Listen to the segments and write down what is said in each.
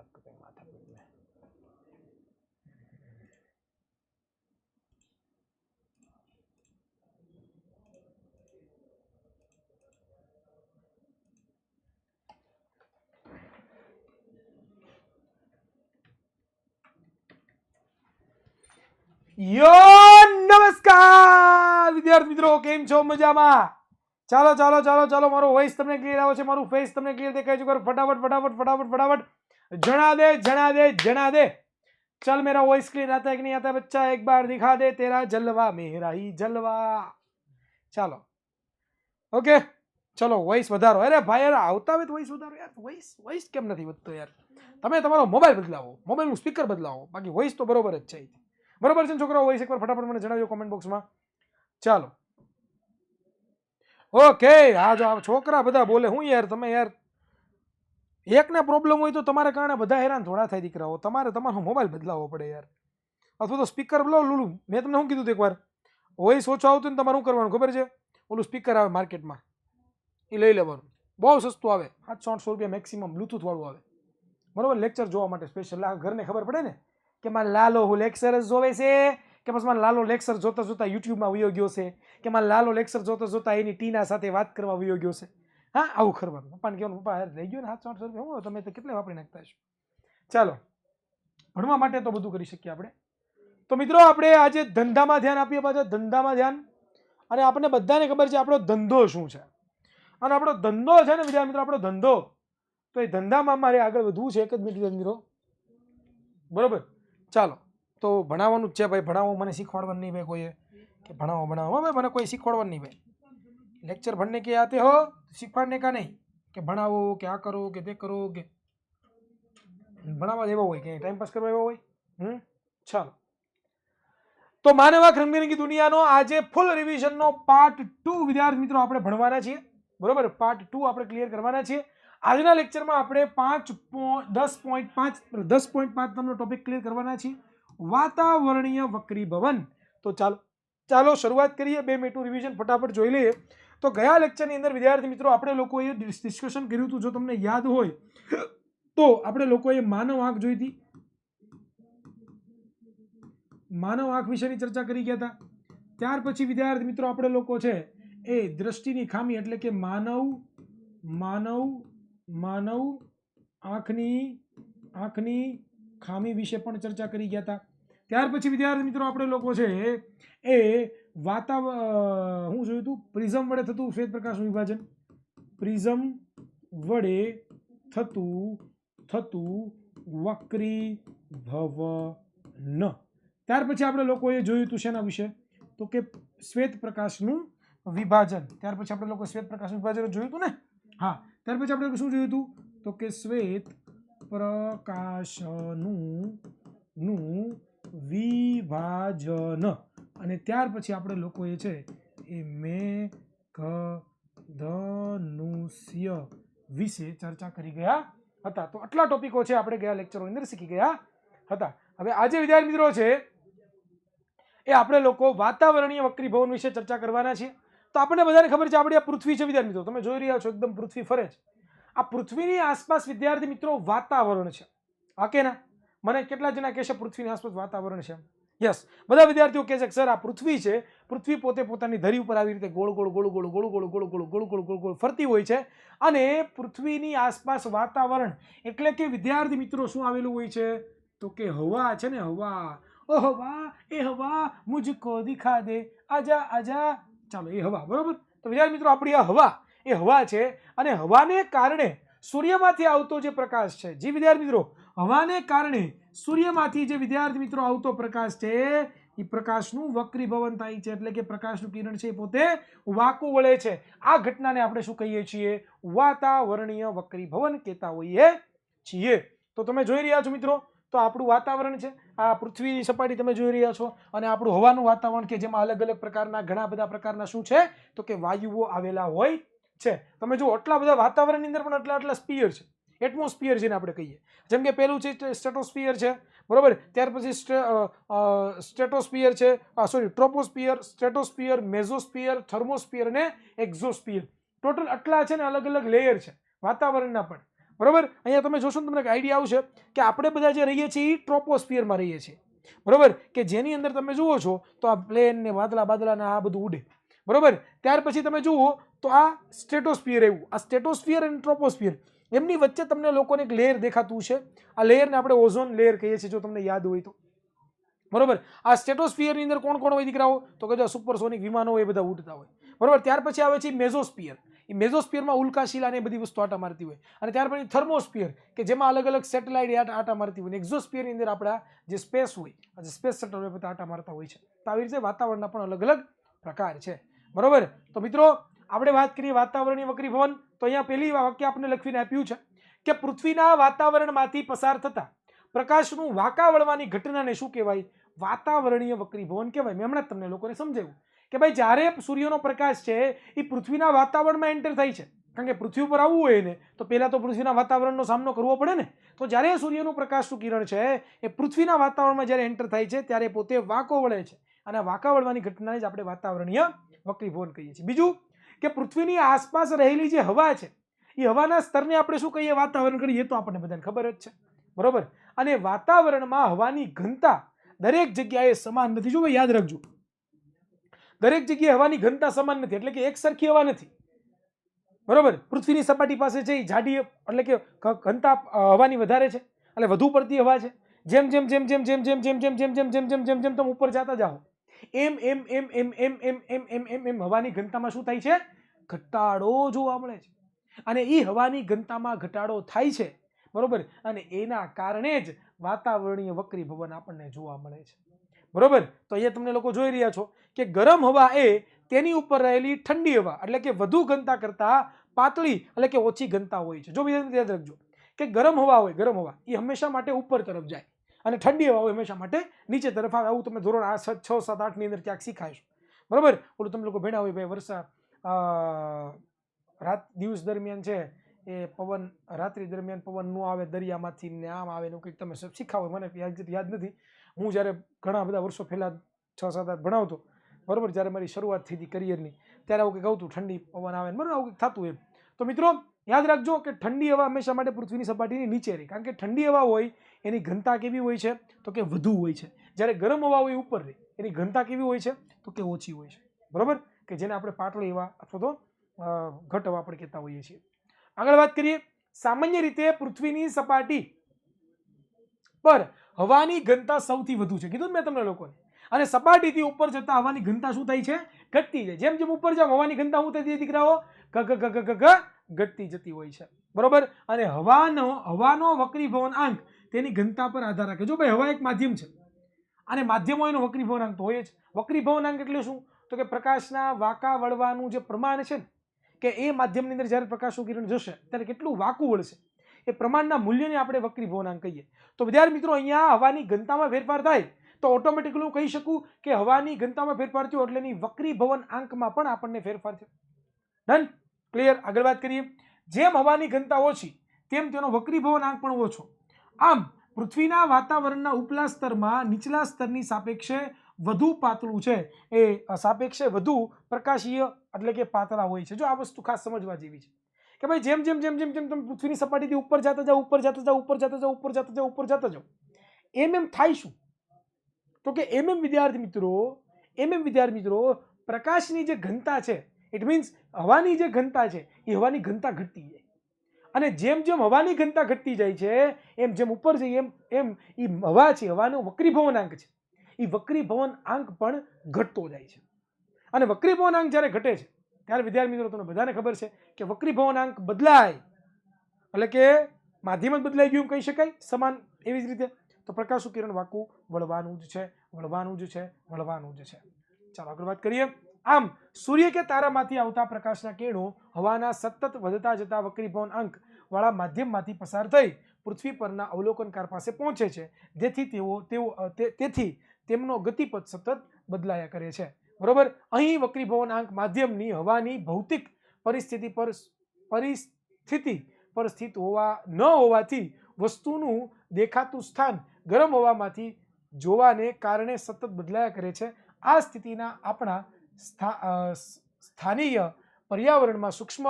लगता है माथाकूट में। यो नमस्कार विद्यार्थी मित्रों, केम छो मजामा? ચાલો ચાલો ચાલો ચાલો મારો વોઇસ તમને ક્લિયર આવે છે, મારું ફેસ તમને ક્લિયર દેખાય છે? फटाफट फटाफट फटाफट फटाफट जना दे जना दे जना दे। चल मेरा वॉइस क्लियर आता है कि नहीं आता बच्चा? एक बार दिखा दे तेरा जलवा मेरा ही जलवा। ચાલો ઓકે, ચલો વોઇસ વધારો। અરે ભાઈ યાર આવતા હોય તો વોઇસ વધારો યાર। વોઇસ કેમ નથી વધતો યાર? તમે તમારો મોબાઈલ બદલાવો, મોબાઈલનું સ્પીકર બદલાવો, બાકી વોઇસ તો બરોબર જ છે। બરોબર છે છોકરાઓ? વોઇસ એકવાર ફટાફટ મને જણાવજો કોમેન્ટ બોક્સમાં। ચાલો ઓકે, આ જો આ છોકરા બધા બોલે હું યાર, તમે યાર એકને પ્રોબ્લેમ હોય તો તમારે કારણે બધા હેરાન થોડા થાય દીકરાઓ। તમારે તમારો મોબાઈલ બદલાવવો પડે યાર, અથવા તો સ્પીકર બદલાવો। લુલું મેં તમને શું કીધું હતું એકવાર, વોઇસ ઓછો આવતું ને તમારે શું કરવાનું ખબર છે? ઓલું સ્પીકર આવે માર્કેટમાં, એ લઈ લેવાનું, બહુ સસ્તું આવે, 700-800 રૂપિયા મેક્સિમમ, બ્લૂટૂથ વાળું આવે, બરોબર? લેક્ચર જોવા માટે સ્પેશિયલ, ઘરને ખબર પડે ને કે મારે લાલો હું લેક્ચર જ જોવે છે, કે બસ મારે લાલો લેક્ચર જોતા જોતા યુટ્યુબમાં વયો ગયો છે, કે મારે લાલો લેક્ચર જોતા જોતા એની ટીના સાથે વાત કરવા વયો ગયો છે। હા, આવું કરવાનું। પપ્પાને કહેવાનું, પપ્પા રહી ગયો ને 700-800 રૂપિયા, હું તમે તો કેટલે વાપરી નાખતા હશો। ચાલો, ભણવા માટે તો બધું કરી શકીએ આપણે। તો મિત્રો આપણે આજે ધંધામાં ધ્યાન આપીએ, પાછા ધંધામાં ધ્યાન। અને આપણને બધાને ખબર છે આપણો ધંધો શું છે, અને આપણો ધંધો છે ને વિદ્યાર્થી મિત્રો, આપણો ધંધો, તો એ ધંધામાં મારે આગળ વધવું છે। એક જ મિનિટ મિત્રો, બરોબર? ચાલો, તો ભણાવવાનું જ છે ભાઈ, ભણાવો, મને શીખવાડવાનું નહીં ભાઈ કોઈએ, કે ભણાવો ભણાવો ભાઈ, મને કોઈ શીખવાડવાનું નહીં ભાઈ। लेक्चर पढ़ने के आते हो, सिखाने का नहीं कि भणावो कि आ करो कि ते करो कि भणावा देवा हो कि टाइम पास करवा हो। चलो, तो मानवाक रंगबेरंगी दुनियानो आज फूल रिविजन नो पार्ट 2 विद्यार्थी मित्रों આપણે ભણવાના છીએ, બરોબર? પાર્ટ 2 આપણે ક્લિયર કરવાના છીએ। આજના લેક્ચરમાં આપણે 10.5 નામનો ટોપિક ક્લિયર કરવાના છીએ, વાતાવરણીય વક્રીભવન। તો ચાલો શરૂઆત કરીએ। 2 મિનિટનું રિવિઝન ફટાફટ જોઈ લઈએ। તો ગયા લેક્ચરની અંદર વિદ્યાર્થી મિત્રો આપણે લોકોએ ડિસ્કશન કર્યું હતું, જો તમને યાદ હોય તો આપણે લોકોએ માનવ આંખ જોઈ હતી, માનવ આંખ વિશેની ચર્ચા કરી ગયા હતા। ત્યાર પછી વિદ્યાર્થી મિત્રો આપણે લોકો છે એ દ્રષ્ટિની ખામી એટલે કે માનવ આંખની ખામી વિશે પણ ચર્ચા કરી ગયા હતા। ત્યાર પછી વિદ્યાર્થી મિત્રો આપણે લોકો છે એ હું જોયું હતું, પ્રિઝમ વડે થતું શ્વેત પ્રકાશનું વિભાજન, પ્રિઝમ વડે થતું વક્રીભવન। ત્યાર પછી આપણે લોકોએ જોયું હતું શેના વિશે, તો કે શ્વેત પ્રકાશનું વિભાજન। ત્યાર પછી આપણે લોકો શ્વેત પ્રકાશનું વિભાજન જોયું હતું ને? હા, ત્યાર પછી આપણે શું જોયું હતું, તો કે શ્વેત પ્રકાશનું વિભાજન। અને ત્યાર પછી આપણે લોકોએ છે એ મેઘધનુષ્ય વિશે ચર્ચા કરી ગયા હતા। તો આટલા ટોપિકો છે આપણે ગયા લેક્ચરોની અંદર શીખી ગયા હતા। હવે આજે વિદ્યાર્થી મિત્રો છે એ આપણે લોકો વાતાવરણીય વક્રીભવન વિશે ચર્ચા કરવાના છીએ। તો આપણને બધાને ખબર છે આપણી આ પૃથ્વી છે વિદ્યાર્થી મિત્રો, તમે જોઈ રહ્યા છો એકદમ પૃથ્વી ફરે છે। આ પૃથ્વીની આસપાસ વિદ્યાર્થી મિત્રો વાતાવરણ છે, હા કે ના? મને કેટલા જણા કહેશે પૃથ્વીની આસપાસ વાતાવરણ છે? યસ, બધા વિદ્યાર્થીઓ કહે છે કે સર આ પૃથ્વી છે, પૃથ્વી પોતે પોતાની ધરી ઉપર આવી રીતે ગોળ ગોળ ગોળ ગોળ ગોળ ગોળ ગોળ ગોળ ગોળ ગોળ ગોળ ગોળ ફરતી હોય છે, અને પૃથ્વીની આસપાસ વાતાવરણ એટલે કે વિદ્યાર્થી મિત્રો શું આવેલું હોય છે, તો કે હવા છે ને, હવા। ઓ હવા એ હવા મુझको દિખા દે, આજા આજા। ચાલો, એ હવા, બરોબર? તો વિદ્યાર્થી મિત્રો આપણી આ હવા એ હવા છે, અને હવાને કારણે સૂર્યમાંથી આવતો જે પ્રકાશ છે, જી વિદ્યાર્થી મિત્રો, હવાને કારણે સૂર્યમાંથી જે વિદ્યાર્થી મિત્રો આવતો પ્રકાશ છે એ પ્રકાશનું વક્રીભવન થાય છે, એટલે કે પ્રકાશનું કિરણ છે એ પોતે વાંકું વળે છે। આ ઘટનાને આપણે શું કહીએ છીએ? વાતાવરણીય વક્રીભવન કહેતા હોઈએ છીએ। તો તમે જોઈ રહ્યા છો મિત્રો, તો આપણું વાતાવરણ છે, આ પૃથ્વીની સપાટી તમે જોઈ રહ્યા છો, અને આપણું હવાનું વાતાવરણ કે જેમાં અલગ અલગ પ્રકારના ઘણા બધા પ્રકારના શું છે, તો કે વાયુઓ આવેલા હોય છે। તમે જો આટલા બધા વાતાવરણની અંદર પણ આટલા સ્પીયર છે, એટમોસ્ફિયર જેને આપણે કહીએ, જેમ કે પહેલું છે સ્ટ્રેટોસ્ફિયર છે, બરોબર? ત્યાર પછી સ્ટ્રેટોસ્ફિયર છે, સોરી ટ્રોપોસ્ફિયર, સ્ટ્રેટોસ્ફિયર, મેઝોસ્ફિયર, થર્મોસ્ફિયર અને એક્ઝોસ્ફિયર। ટોટલ આટલા છે ને અલગ અલગ લેયર છે વાતાવરણના પણ, બરોબર. અહીંયા તમે જોશો તમને એક આઈડિયા આવશે કે આપણે બધા જે રહીએ છીએ એ ટ્રોપોસ્ફિયરમાં રહીએ છીએ, બરોબર, કે જેની અંદર તમે જુઓ છો તો આ પ્લેન ને વાદળા બાદળા ને આ બધું ઉડે, બરોબર. ત્યાર પછી તમે જુઓ તો આ સ્ટ્રેટોસ્ફિયર, એવું આ સ્ટ્રેટોસ્ફિયર અને ટ્રોપોસ્ફિયર એમની વચ્ચે તમને લોકોને એક લેયર દેખાતું છે. આ લેયરને આપણે ઓઝોન લેયર કહીએ છીએ, જો તમને યાદ હોય તો, બરોબર. આ સ્ટ્રેટોસ્ફિયરની અંદર કોણ કોણ હોય દીકરાઓ? તો કે જો સુપરસોનિક વિમાનો હોય એ બધા ઉડતા હોય, બરોબર. ત્યાર પછી આવે છે મેઝોસ્ફિયર. એ મેઝોસ્ફિયરમાં ઉલ્કાશિલા ને બધી વસ્તુ આટા મારતી હોય. અને ત્યાર પછી થર્મોસ્ફિયર કે જેમાં અલગ અલગ સેટેલાઇટ આટા મારતી હોય. એક્ઝોસ્ફિયરની અંદર આપણા જે સ્પેસ હોય, જે સ્પેસ શટલ હોય બધા આટા મારતા હોય છે. તો આવી રીતે વાતાવરણના પણ અલગ અલગ પ્રકાર છે, બરોબર. તો મિત્રો આપણે વાત કરીએ વાતાવરણીય વક્રીભવન, તો અહીંયા પહેલી વાક્ય આપણે લખીને આપ્યું છે કે પૃથ્વીના વાતાવરણમાંથી પસાર થતા પ્રકાશનું વાંકા વળવાની ઘટનાને શું કહેવાય? વાતાવરણીય વક્રીભવન કહેવાય. મેં હમણાં તમને લોકોને સમજાવ્યું કે ભાઈ જ્યારે સૂર્યનો પ્રકાશ છે એ પૃથ્વીના વાતાવરણમાં એન્ટર થાય છે, કારણ કે પૃથ્વી ઉપર આવવું હોય ને તો પહેલા તો પૃથ્વીના વાતાવરણનો સામનો કરવો પડે ને. તો જ્યારે સૂર્યનું પ્રકાશનું કિરણ છે એ પૃથ્વીના વાતાવરણમાં જ્યારે એન્ટર થાય છે ત્યારે પોતે વાંકો વળે છે, અને વાંકા વળવાની ઘટનાને જ આપણે વાતાવરણીય વક્રીભવન કહીએ છીએ. બીજું કે પૃથ્વીની આસપાસ રહેલી જે હવા છે એ હવાના સ્તરને આપણે શું કહીએ? વાતાવરણ કહીએ. તો આપણને બધાને ખબર જ છે, બરોબર. અને વાતાવરણમાં હવાની ઘનતા દરેક જગ્યાએ સમાન નથી. જો યાદ રાખજો, દરેક જગ્યાએ હવાની ઘનતા સમાન નથી, એટલે કે એક સરખી હવા નથી, બરોબર. પૃથ્વીની સપાટી પાસે છે એ જાડી, એટલે કે ઘનતા હવાની વધારે છે, એટલે વધુ પડતી હવા છે. જેમ જેમ જેમ જેમ જેમ જેમ જેમ જેમ જેમ જેમ જેમ જેમ જેમ જેમ તમે ઉપર જતા જાઓ એમ એમ એમ એમ એમ એમ એમ એમ એમ એમ હવાની ઘનતામાં શું થાય છે? ઘટાડો જોવા મળે છે. અને એ હવાની ઘનતામાં ઘટાડો થાય છે, બરોબર. અને એના કારણે જ વાતાવરણીય વક્રીભવન આપણને જોવા મળે છે, બરોબર. તો અહીંયા તમને લોકો જોઈ રહ્યા છો કે ગરમ હવા એ તેની ઉપર રહેલી ઠંડી હવા, એટલે કે વધુ ઘનતા કરતા પાતળી, એટલે કે ઓછી ઘનતા હોય છે. જો યાદ રાખજો કે ગરમ હવા હોય, ગરમ હવા એ હંમેશા માટે ઉપર તરફ જાય, અને ઠંડી હવા હોય હંમેશા માટે નીચે તરફ આવે. આવું તમે ધોરણ 6, 7, 8 ની અંદર ક્યાંક શીખાયશો, બરોબર. ઓલું તમે લોકો ભણ્યા હોય ભાઈ વર્ષા રાત દિવસ દરમિયાન છે એ પવન, રાત્રિ દરમિયાન પવન નો આવે દરિયામાંથી ને આમ આવે ને કંઈક તમે શીખા હોય, મને યાદ નથી. હું જ્યારે ઘણા બધા વર્ષો પહેલા 6, 7, 8 ભણાવતો, બરોબર, જ્યારે મારી શરૂઆત થઈ હતી કરિયરની, ત્યારે આવું કંઈક આવતું, ઠંડી પવન આવે, બરાબર, આવું કંઈક થતું એમ. તો મિત્રો યાદ રાખજો કે ઠંડી હવા હંમેશા માટે પૃથ્વીની સપાટીની નીચે રહે, કારણ કે ઠંડી હવા હોય એની ઘનતા કેવી હોય છે? તો કે વધુ હોય છે. જ્યારે ગરમ હવા હોય ઉપર રહે, એની ઘનતા કેવી હોય છે? તો કે ઓછી હોય છે, બરોબર, કે જેને આપણે પાતળી હવા અથવા તો ઘટ હવા આપણે કહેતા હોઈએ છીએ. આગળ વાત કરીએ. સામાન્ય રીતે પૃથ્વીની સપાટી પર હવાની ઘનતા સૌથી વધુ છે, કીધું મેં તમને લોકોને. અને સપાટીથી ઉપર જતા હવાની ઘનતા શું થાય છે? ઘટતી જાય. જેમ જેમ ઉપર જાવ હવાની ઘનતા શું થતી દીકરાઓ? ઘટતી જતી હોય છે, બરોબર. અને હવાનો વક્રીભવન આંક તેની ઘનતા પર આધાર રાખે. જો ભાઈ હવા એક માધ્યમ છે, અને માધ્યમ હોય એનો વક્રીભવન આંક તો હોય જ. વક્રીભવન આંક એટલે શું? તો કે પ્રકાશના વાંકા વળવાનું જે પ્રમાણ છે ને, કે એ માધ્યમની અંદર જ્યારે પ્રકાશનું કિરણ જશે ત્યારે કેટલું વાંકું વળશે, એ પ્રમાણના મૂલ્યને આપણે વક્રીભવન આંક કહીએ. તો વિદ્યાર્થી મિત્રો અહીંયા હવાની ઘનતામાં ફેરફાર થાય તો ઓટોમેટિકલી હું કહી શકું કે હવાની ઘનતામાં ફેરફાર થયો એટલે એની વક્રીભવન આંકમાં પણ આપણને ફેરફાર થયો. ડન? ક્લિયર? આગળ વાત કરીએ. જેમ હવાની ઘનતા ઓછી તેમ તેનો વક્રીભવન આંક પણ ઓછો. આમ પૃથ્વીના વાતાવરણના ઉપલા સ્તરમાં નીચલા સ્તરની સાપેક્ષે વધુ પાતળું છે, એ સાપેક્ષે વધુ પ્રકાશીય, એટલે કે પાતળા હોય છે. જો આ વસ્તુ ખાસ સમજવા જેવી છે કે ભાઈ જેમ જેમ જેમ જેમ જેમ તમે પૃથ્વીની સપાટીથી ઉપર જતા જાઓ, ઉપર જતા જાઓ, ઉપર જતા જાઓ, ઉપર જતા જાઓ, ઉપર જતા જાઓ, એમ થાય શું? તો કે એમ વિદ્યાર્થી મિત્રો પ્રકાશની જે ઘનતા છે, ઇટ મીન્સ હવાની જે ઘનતા છે એ હવાની ઘનતા ઘટતી જાય. અને જેમ જેમ હવાની ઘનતા ઘટતી જાય છે એમ જેમ ઉપર જઈએ એમ એ હવા છે, હવાનો વક્રીભવન આંક છે, એ વક્રીભવન આંક પણ ઘટતો જાય છે. અને વક્રીભવન આંક જ્યારે ઘટે છે ત્યારે વિદ્યાર્થી મિત્રો તમને બધાને ખબર છે કે વક્રીભવન આંક બદલાય, એટલે કે માધ્યમ જ બદલાઈ ગયું કહી શકાય સમાન. એવી જ રીતે તો પ્રકાશનું કિરણ વાંકું વળવાનું જ છે, વળવાનું જ છે, વળવાનું જ છે. ચાલો આગળ વાત કરીએ. આમ સૂર્ય કે તારામાંથી આવતા પ્રકાશના કિરણો હવાના સતત વધતા જતા વક્રીભવન આંક વાળા માધ્યમમાંથી પસાર થઈ પૃથ્વી પરના અવલોકનકાર પાસે પહોંચે છે, તેથી તેમનો ગતિપથ સતત બદલાયા કરે છે, બરોબર. અહીં વક્રીભવન આંક માધ્યમની હવાની ભૌતિક પરિસ્થિતિ પર સ્થિત ન હોવાથી વસ્તુનું દેખાતું સ્થાન ગરમ હવામાંથી જોવાને કારણે સતત બદલાયા કરે છે. આ સ્થિતિના આપણા સ્થાનીય પર્યાવરણમાં સૂક્ષ્મ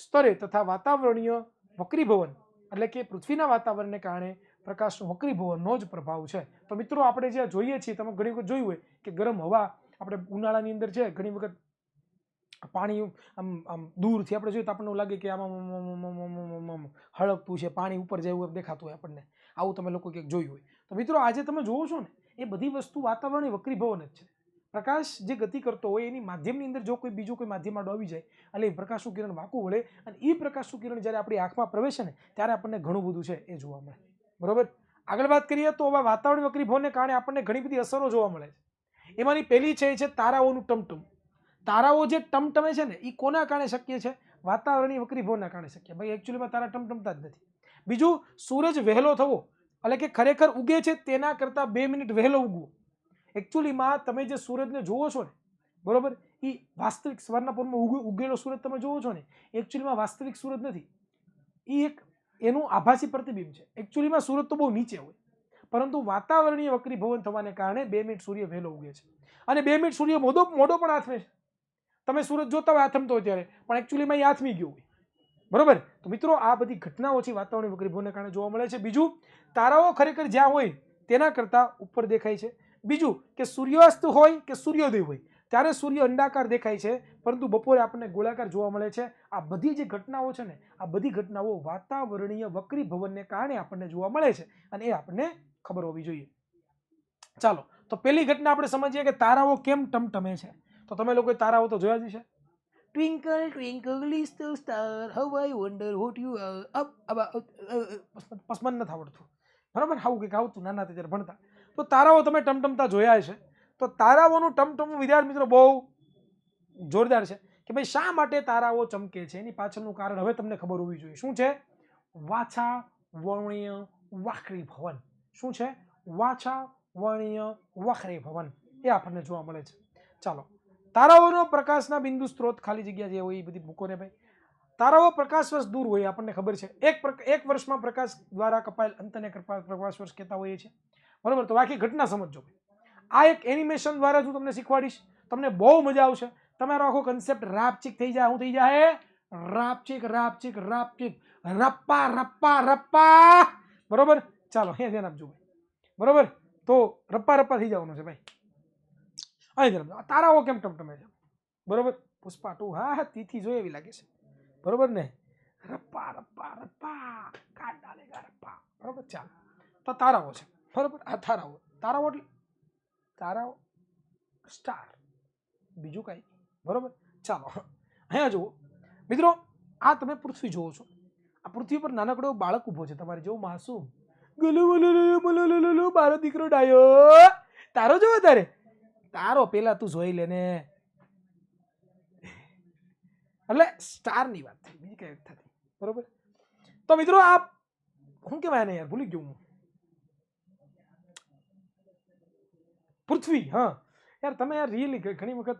સ્તરે તથા વાતાવરણીય વક્રીભવન એટલે કે પૃથ્વીના વાતાવરણને કારણે પ્રકાશનું વક્રીભવનનો જ પ્રભાવ છે. તો મિત્રો આપણે જે જોઈએ છીએ, તમે ઘણી વખત જોયું હોય કે ગરમ હવા આપણે ઉનાળાની અંદર છે ઘણી વખત પાણી આમ દૂરથી આપણે જોઈએ તો આપણને એવું લાગે કે આમાં હળકતું છે, પાણી ઉપર જેવું એમ દેખાતું હોય આપણને. આવું તમે લોકો ક્યાંક જોયું હોય. તો મિત્રો આજે તમે જોવો છો ને, એ બધી વસ્તુ વાતાવરણની વક્રીભવન જ છે. પ્રકાશ જે ગતિ કરતો હોય એની માધ્યમની અંદર જો કોઈ બીજું કોઈ માધ્યમ આડો આવી જાય એટલે એ પ્રકાશનું કિરણ વાંકું વળે અને એ પ્રકાશનું કિરણ જ્યારે આપણી આંખમાં પ્રવેશે ને ત્યારે આપણને ઘણું બધું છે એ જોવા મળે. બરોબર. આગળ વાત કરીએ તો હવે વાતાવરણ વક્રીભવનને કારણે આપણને ઘણી બધી અસરો જોવા મળે છે. એમાંની પહેલી છે એ છે તારાઓનું ટમટમ. તારાઓ જે ટમટમે છે ને એ કોના કારણે શક્ય છે? વાતાવરણીય વક્રીભવનના કારણે શક્ય. ભાઈ એકચ્યુઅલીમાં તારા ટમટમતા જ નથી. બીજું, સૂરજ વહેલો થવો એટલે કે ખરેખર ઉગે છે તેના કરતાં 2 મિનિટ વહેલો ઉગવો. એકચ્યુઅલીમાં તમે જે સૂરજને જોવો છો ને, બરોબર, એ વાસ્તવિક સવારના પોરમાં ઉગેલો સૂરજ તમે જોવો છો ને, એકચ્યુઅલીમાં વાસ્તવિક સૂરજ નથી. એ એક એનું આભાસી પ્રતિબિંબ છે. એકચ્યુઅલીમાં સૂરજ તો બહુ નીચે હોય, પરંતુ વાતાવરણીય વક્રીભવન થવાને કારણે 2 મિનિટ સૂર્ય વહેલો ઉગે છે. અને 2 મિનિટ સૂર્ય મોડો પણ આથમે છે. તમે સૂરજ જોતા હોય આથમતો હોય ત્યારે, પણ એકચ્યુઅલીમાં એ આથમી ગયો હોય. બરોબર. તો મિત્રો આ બધી ઘટનાઓ છે વાતાવરણીય વક્રીભવનને કારણે જોવા મળે છે. બીજું, તારાઓ ખરેખર જ્યાં હોય તેના કરતાં ઉપર દેખાય છે. બીજું કે સૂર્યાસ્ત હોય કે સૂર્યોદય હોય ત્યારે સૂર્ય અંડાકાર દેખાય છે, પરંતુ બપોરે આપણને ગોળાકાર જોવા મળે છે. આ બધી જે ઘટનાઓ છે ને, આ બધી ઘટનાઓ વાતાવરણીય વક્રીભવનને કારણે આપણને જોવા મળે છે અને એ આપણને ખબર હોવી જોઈએ. ચાલો, તો પહેલી ઘટના આપણે સમજીએ કે તારાઓ કેમ ટમટમે છે. તો તમે લોકો તારાઓ તો જોયા જ છે. Twinkle twinkle little star how I wonder what you પસમન નથી આવડતું. બરાબર, આવું કંઈક આવતું નાના હતા ત્યારે ભણતા. તો તારાઓ તમે ટમટમતા જોયા છે. તો તારાઓનું ટમટમવું વિદ્યાર્થી મિત્રો બહુ જોરદાર છે કે ભાઈ શા માટે તારાઓ ચમકે છે. એની પાછળનું કારણ હવે તમને ખબર હોવી જોઈએ. શું છે? વાછા વર્ણીય વક્રીભવન. શું છે? વાછા વર્ણીય વક્રીભવન. એ આપણને જોવા મળે છે. ચાલો, તારાઓનો પ્રકાશના બિંદુ સ્ત્રોત ખાલી જગ્યા જે હોય એ બધી મૂકો ને ભાઈ. તારાઓ પ્રકાશ વર્ષ દૂર હોય આપણને ખબર છે. એક વર્ષમાં પ્રકાશ દ્વારા કપાયેલ અંતને પ્રકાશ વર્ષ કહેતા હોઈએ છીએ. બરોબર. તો આખી ઘટના સમજો. આ એક એનિમેશન દ્વારા હું તમને શીખવાડીશ, તમને બહુ મજા આવશે. તમારો આખો કન્સેપ્ટ રાપચીક થઈ જાય. શું થઈ જાય? રાપચીક રાપચીક રાપચીક રપ્પા રપ્પા રપ્પા. બરોબર. ચાલો અહીંયા ધ્યાન આપજો ભાઈ. બરોબર. તો રપ્પા રપ્પા થઈ જવાનું છે ભાઈ. અહીં ધ્યાન. તારાઓ કેમ ટમટમે છે? બરોબર. પુષ્પા 2 હા તીથી જોઈ એવી લાગે છે. બરોબર ને? રપ્પા રપ્પા રપ્પા કાટ ડાલેગા રપ્પા. બરોબર. ચાલો, તો તારાઓ છે. બરોબર. આ તારાઓ એટલે તારાઓ સ્ટાર, બીજું કઈ. બરોબર. ચાલો અહીંયા જુઓ મિત્રો, આ તમે પૃથ્વી જોવો છો. આ પૃથ્વી પર નાનકડો બાળક ઊભો છે તમારે જેવું માસૂમ. મારો દીકરો ડાયો. તારો જોવો તારે. તારો પેલા તું જોઈ લે ને. એટલે સ્ટારની વાત થઈ, બીજી કઈ થતી. બરોબર. તો મિત્રો આ શું કહેવાય ને યાર, ભૂલી ગયો હું. પૃથ્વી. હા યાર, તમે યાર રિયલી ઘણી વખત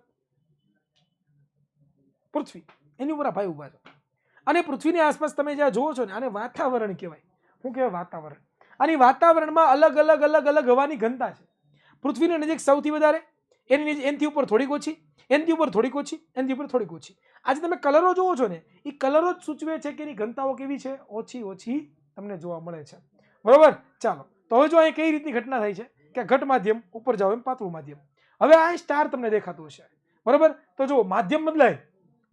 પૃથ્વી એની ઉપર આ ભાઈ ઉભા છે અને પૃથ્વીની આસપાસ તમે જ્યાં જોવો છો ને, આને વાતાવરણ કહેવાય. શું કહેવાય? વાતાવરણ. અને વાતાવરણમાં અલગ અલગ અલગ અલગ હવાની ઘનતા છે. પૃથ્વીની નજીક સૌથી વધારે, એનથી ઉપર થોડીક ઓછી, એનથી ઉપર થોડીક ઓછી, એનથી ઉપર થોડીક ઓછી. આજે તમે કલરો જોવો છો ને, એ કલરો જ સૂચવે છે કે એની ઘનતાઓ કેવી છે, ઓછી ઓછી તમને જોવા મળે છે. બરોબર. ચાલો, તો હવે જો અહીં કઈ રીતની ઘટના થાય છે કે ઘટ માધ્યમ ઉપર જાવ એમ પાતળું માધ્યમ. હવે આ સ્ટાર તમને દેખાતું હશે. બરોબર. તો જો માધ્યમ બદલાય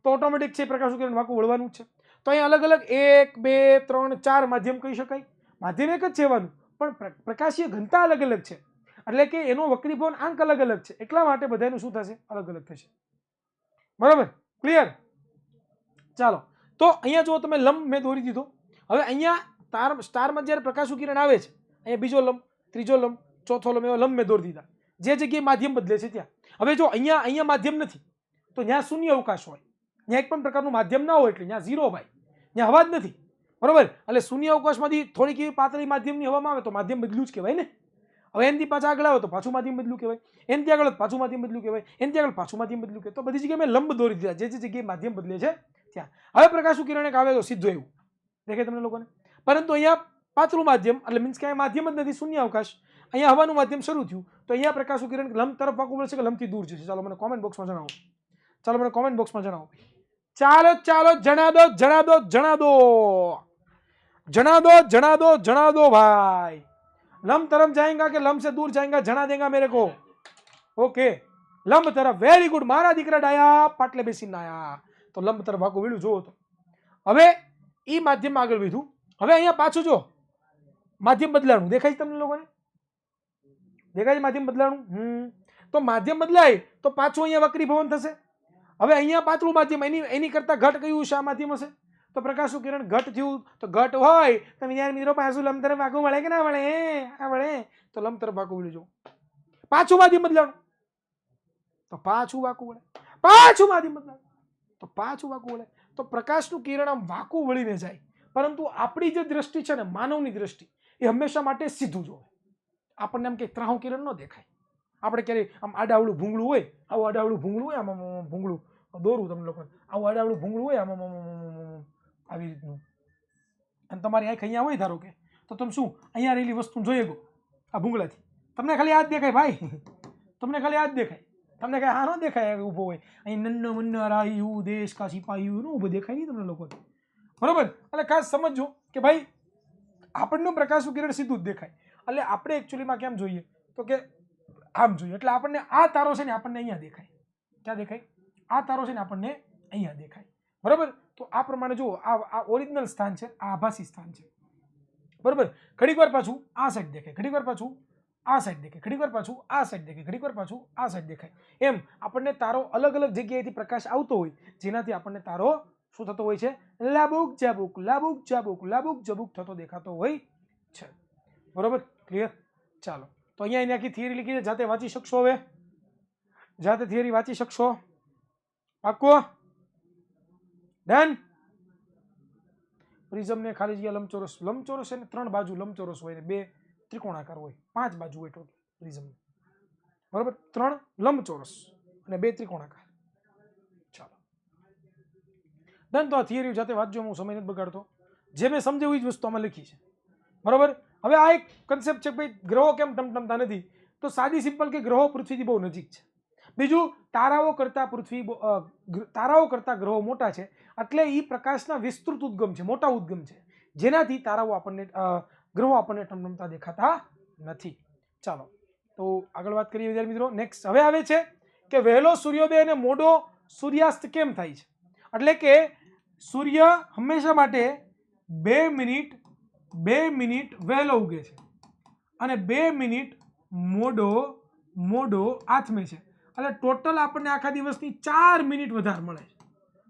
તો ઓટોમેટિક છે પ્રકાશ કિરણ વાંકું વળવાનું છે. તો અહીં અલગ અલગ 1 2 3 4 માધ્યમ કહી શકાય. માધ્યમ એક જ છે એવાનું, પણ પ્રકાશીય ઘનતા અલગ અલગ છે. એટલે કે એનો વક્રીભવન આંક અલગ અલગ છે. એટલા માટે બધાનું શું થશે? અલગ અલગ થશે. બરાબર. ક્લિયર? ચાલો, તો અહીંયા જો તમે લંબ મેં દોરી દીધો. હવે અહીંયા સ્ટારમાં જ્યારે પ્રકાશ કિરણ આવે છે, અહીંયા બીજો લંબ, ત્રીજો લંબ, ચોથો લંબ, એવા લંબ મેં દોરી દીધા. જે જગ્યાએ માધ્યમ બદલે છે ત્યાં. હવે જો અહીંયા માધ્યમ નથી તો ત્યાં શૂન્ય અવકાશ હોય. ત્યાં એક પણ પ્રકારનું માધ્યમ ના હોય એટલે ત્યાં ઝીરો ભાઈ. ત્યાં હવા જ નથી. બરોબર. એટલે શૂન્ય અવકાશમાંથી થોડીક એવી પાતળી માધ્યમની હવામાં આવે તો માધ્યમ બદલ્યું જ કહેવાય ને. હવે એનથી પાછા આગળ આવે તો પાછું માધ્યમ બદલ્યું કહેવાય. એનથી આગળ પાછું માધ્યમ બદલ્યું કહેવાય. એનથી આગળ પાછું માધ્યમ બદલ્યું કહેવાય. તો બધી જગ્યાએ મેં લંબ દોરી દીધા, જે જગ્યાએ માધ્યમ બદલે છે ત્યાં. હવે પ્રકાશ કિરણ એક આવે તો સીધું એવું દેખાય તમને લોકોને. પરંતુ અહીંયા પાતળું માધ્યમ, એટલે મીન્સ કે અહીંયા માધ્યમ જ નથી, શૂન્ય અવકાશ. અહીંયા હવાનું માધ્યમ શરૂ થયું તો અહીંયા પ્રકાશ કિરણ લંબ તરફ વાંકું વળશે કે લંબથી દૂર જશે? ચાલો મને કોમેન્ટ બોક્સમાં જણાવો. ચાલો મને કોમેન્ટ બોક્સમાં જણાવો. ચાલો ચાલો જણા દો જણા દો જણા દો. जना दो भाई। लम तरफ जाएगा कि लम से दूर जाएगा, जना देगा मेरे को। ओके, लंब तरफ, वेरी गुड। मारा दीकरा डाया पाटले बेसीने आया, तो लंब तरफ वाकू वीळ्યું જો તો હવે ઈ માધ્યમ આગળ વધ્યું। હવે અહીંયા પાછું જો માધ્યમ બદલાણું દેખાય છે તમને લોકોને? દેખાય છે માધ્યમ બદલાણું? તો માધ્યમ બદલાય તો પાછું અહીંયા વક્રીભવન થશે। હવે અહીંયા પાતળું માધ્યમ, એની કરતા ઘટ કયું છે? આ માધ્યમ હશે। તો પ્રકાશનું કિરણ ઘટ થયું, તો ઘટ હોય તો વિદ્યાર્થી મિત્રો પાછું લંબ તરફ વાંકું વળે કે ના વળે? આ વળે, તો લંબ તરફ વાંકું વળ્યું જો। પાછું માધ્યમ બદલાણું તો પાછું વાંકું વળે, પાછું માધ્યમ બદલાણું તો પાછું વાંકું વળે। તો પ્રકાશનું કિરણ આમ વાંકું વળીને જાય, પરંતુ આપણી જે દ્રષ્ટિ છે ને, માનવની દ્રષ્ટિ, એ હંમેશા માટે સીધું જોવે। આપણને આમ કંઈક ત્રાહું કિરણ ન દેખાય। આપણે ક્યારેય આમ આડાવડું ભૂંગળું હોય, આવું આડાવડું ભૂંગળું હોય, આમ ભૂંગળું દોરું તમને લોકોને, આવું આડાવડું ભૂંગળું હોય આમ આવી રીતનું, અને તમારી આંખ અહીંયા હોય ધારો કે, તો તમે શું અહીંયા રહેલી વસ્તુ જોઈ શકો આ ભૂંગળાથી? તમને ખાલી આ જ દેખાય ભાઈ, તમને ખાલી આ જ દેખાય, તમને કાંઈ આ ન દેખાય ઊભો હોય અહીં નન્નો મન્નો રાહ્યું દેશ કા સિપાહ્યું ઊભો દેખાય નહીં તમને લોકોને, બરોબર? એટલે ખાસ સમજો કે ભાઈ આપણનું પ્રકાશનું કિરણ સીધું જ દેખાય, એટલે આપણે એકચ્યુઅલીમાં કેમ જોઈએ તો કે આમ જોઈએ, એટલે આપણને આ તારો છે ને આપણને અહીંયા દેખાય। ક્યાં દેખાય? આ તારો છે ને આપણને અહીંયા દેખાય, બરોબર? તો આ પ્રમાણે જુઓ, આ ઓરિજિનલ સ્થાન છે, આ આભાસી સ્થાન છે, બરોબર? ઘડીક વાર પાછું આ સાઈડ દેખાય, ઘડીક વાર પાછું આ સાઈડ દેખાય, ઘડીક વાર પાછું આ સાઈડ દેખાય, ઘડીક વાર પાછું આ સાઈડ દેખાય। એમ આપણને તારો અલગ અલગ જગ્યાએથી પ્રકાશ આવતો હોય, જેનાથી આપણને તારો શું થતો હોય છે? લાબુક જાબુક લાબુક જાબુક લાબુક જબુક થતો દેખાતો હોય છે, બરોબર? ક્લિયર? ચાલો, તો અહીંયા એની આખી થિયરી લીધી છે, જાતે વાંચી શકશો। હવે જાતે થિયરી વાંચી શકશો, પાક્કું? ડન? પ્રિઝમ ને ખાલી જગ્યા લંબચોરસ, લંબચોરસ એને 3 બાજુ લંબચોરસ હોય ને 2 ત્રિકોણાકાર હોય, 5 બાજુ હોય ટોટલ પ્રિઝમ, બરોબર? 3 લંબચોરસ અને 2 ત્રિકોણાકાર। ચાલો ડન, તો આ થિયરી જાતે વાંચજો, હું સમય નથી બગાડતો, જે મેં સમજાવ્યું એ જ વસ્તુ આમાં લખી છે, બરોબર? હવે આ એક કન્સેપ્ટ છે ભાઈ, ગ્રહો કેમ ટમટમતા નથી? તો સાદી સિમ્પલ કે ગ્રહો પૃથ્વીથી બહુ નજીક છે, બીજું તારાઓ કરતા ગ્રહો મોટા છે, એટલે એ પ્રકાશના વિસ્તૃત ઉદ્ગમ છે, મોટા ઉદ્ગમ છે, જેનાથી તારાઓ આપણને ગ્રહો આપણને ટમટમતા દેખાતા નથી। ચાલો તો આગળ વાત કરીએ વિદ્યાર્થી મિત્રો। નેક્સ્ટ હવે આવે છે કે વહેલો સૂર્યોદય અને મોડો સૂર્યાસ્ત કેમ થાય છે? એટલે કે સૂર્ય હંમેશા માટે 2 મિનિટ વહેલો ઉગે છે અને 2 મિનિટ મોડો આથમે છે, એટલે ટોટલ આપણને આખા દિવસની 4 મિનિટ વધારે મળે છે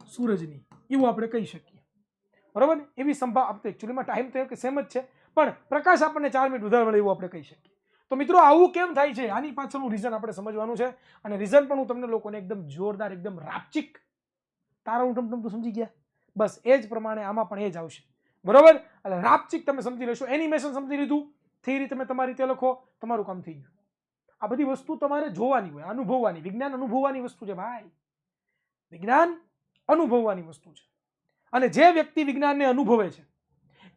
સૂરજની, એવું આપણે કહી શકીએ, બરોબર? એવી સંભાવના, એકચ્યુઅલીમાં ટાઈમ તો સેમ જ છે, પણ પ્રકાશ આપણને 4 મિનિટ વધારે મળે એવું આપણે કહી શકીએ। તો મિત્રો આવું કેમ થાય છે, આની પાછળનું રીઝન આપણે સમજવાનું છે, અને રીઝન પણ હું તમને લોકોને એકદમ જોરદાર, એકદમ રાપચીક, તારાનું ટમટમ સમજી ગયા? બસ એ જ પ્રમાણે આમાં પણ એ જ આવશે, બરોબર? એટલે રાપચીક તમે સમજી લેશો, એનિમેશન સમજી લીધું, થિયરી તમે તમારી રીતે લખો, તમારું કામ થઈ ગયું। આ બધી વસ્તુ તમારે જોવાની હોય, અનુભવવાની, વિજ્ઞાન અનુભવવાની વસ્તુ છે ભાઈ, વિજ્ઞાન અનુભવવાની વસ્તુ છે, અને જે વ્યક્તિ વિજ્ઞાનને અનુભવે છે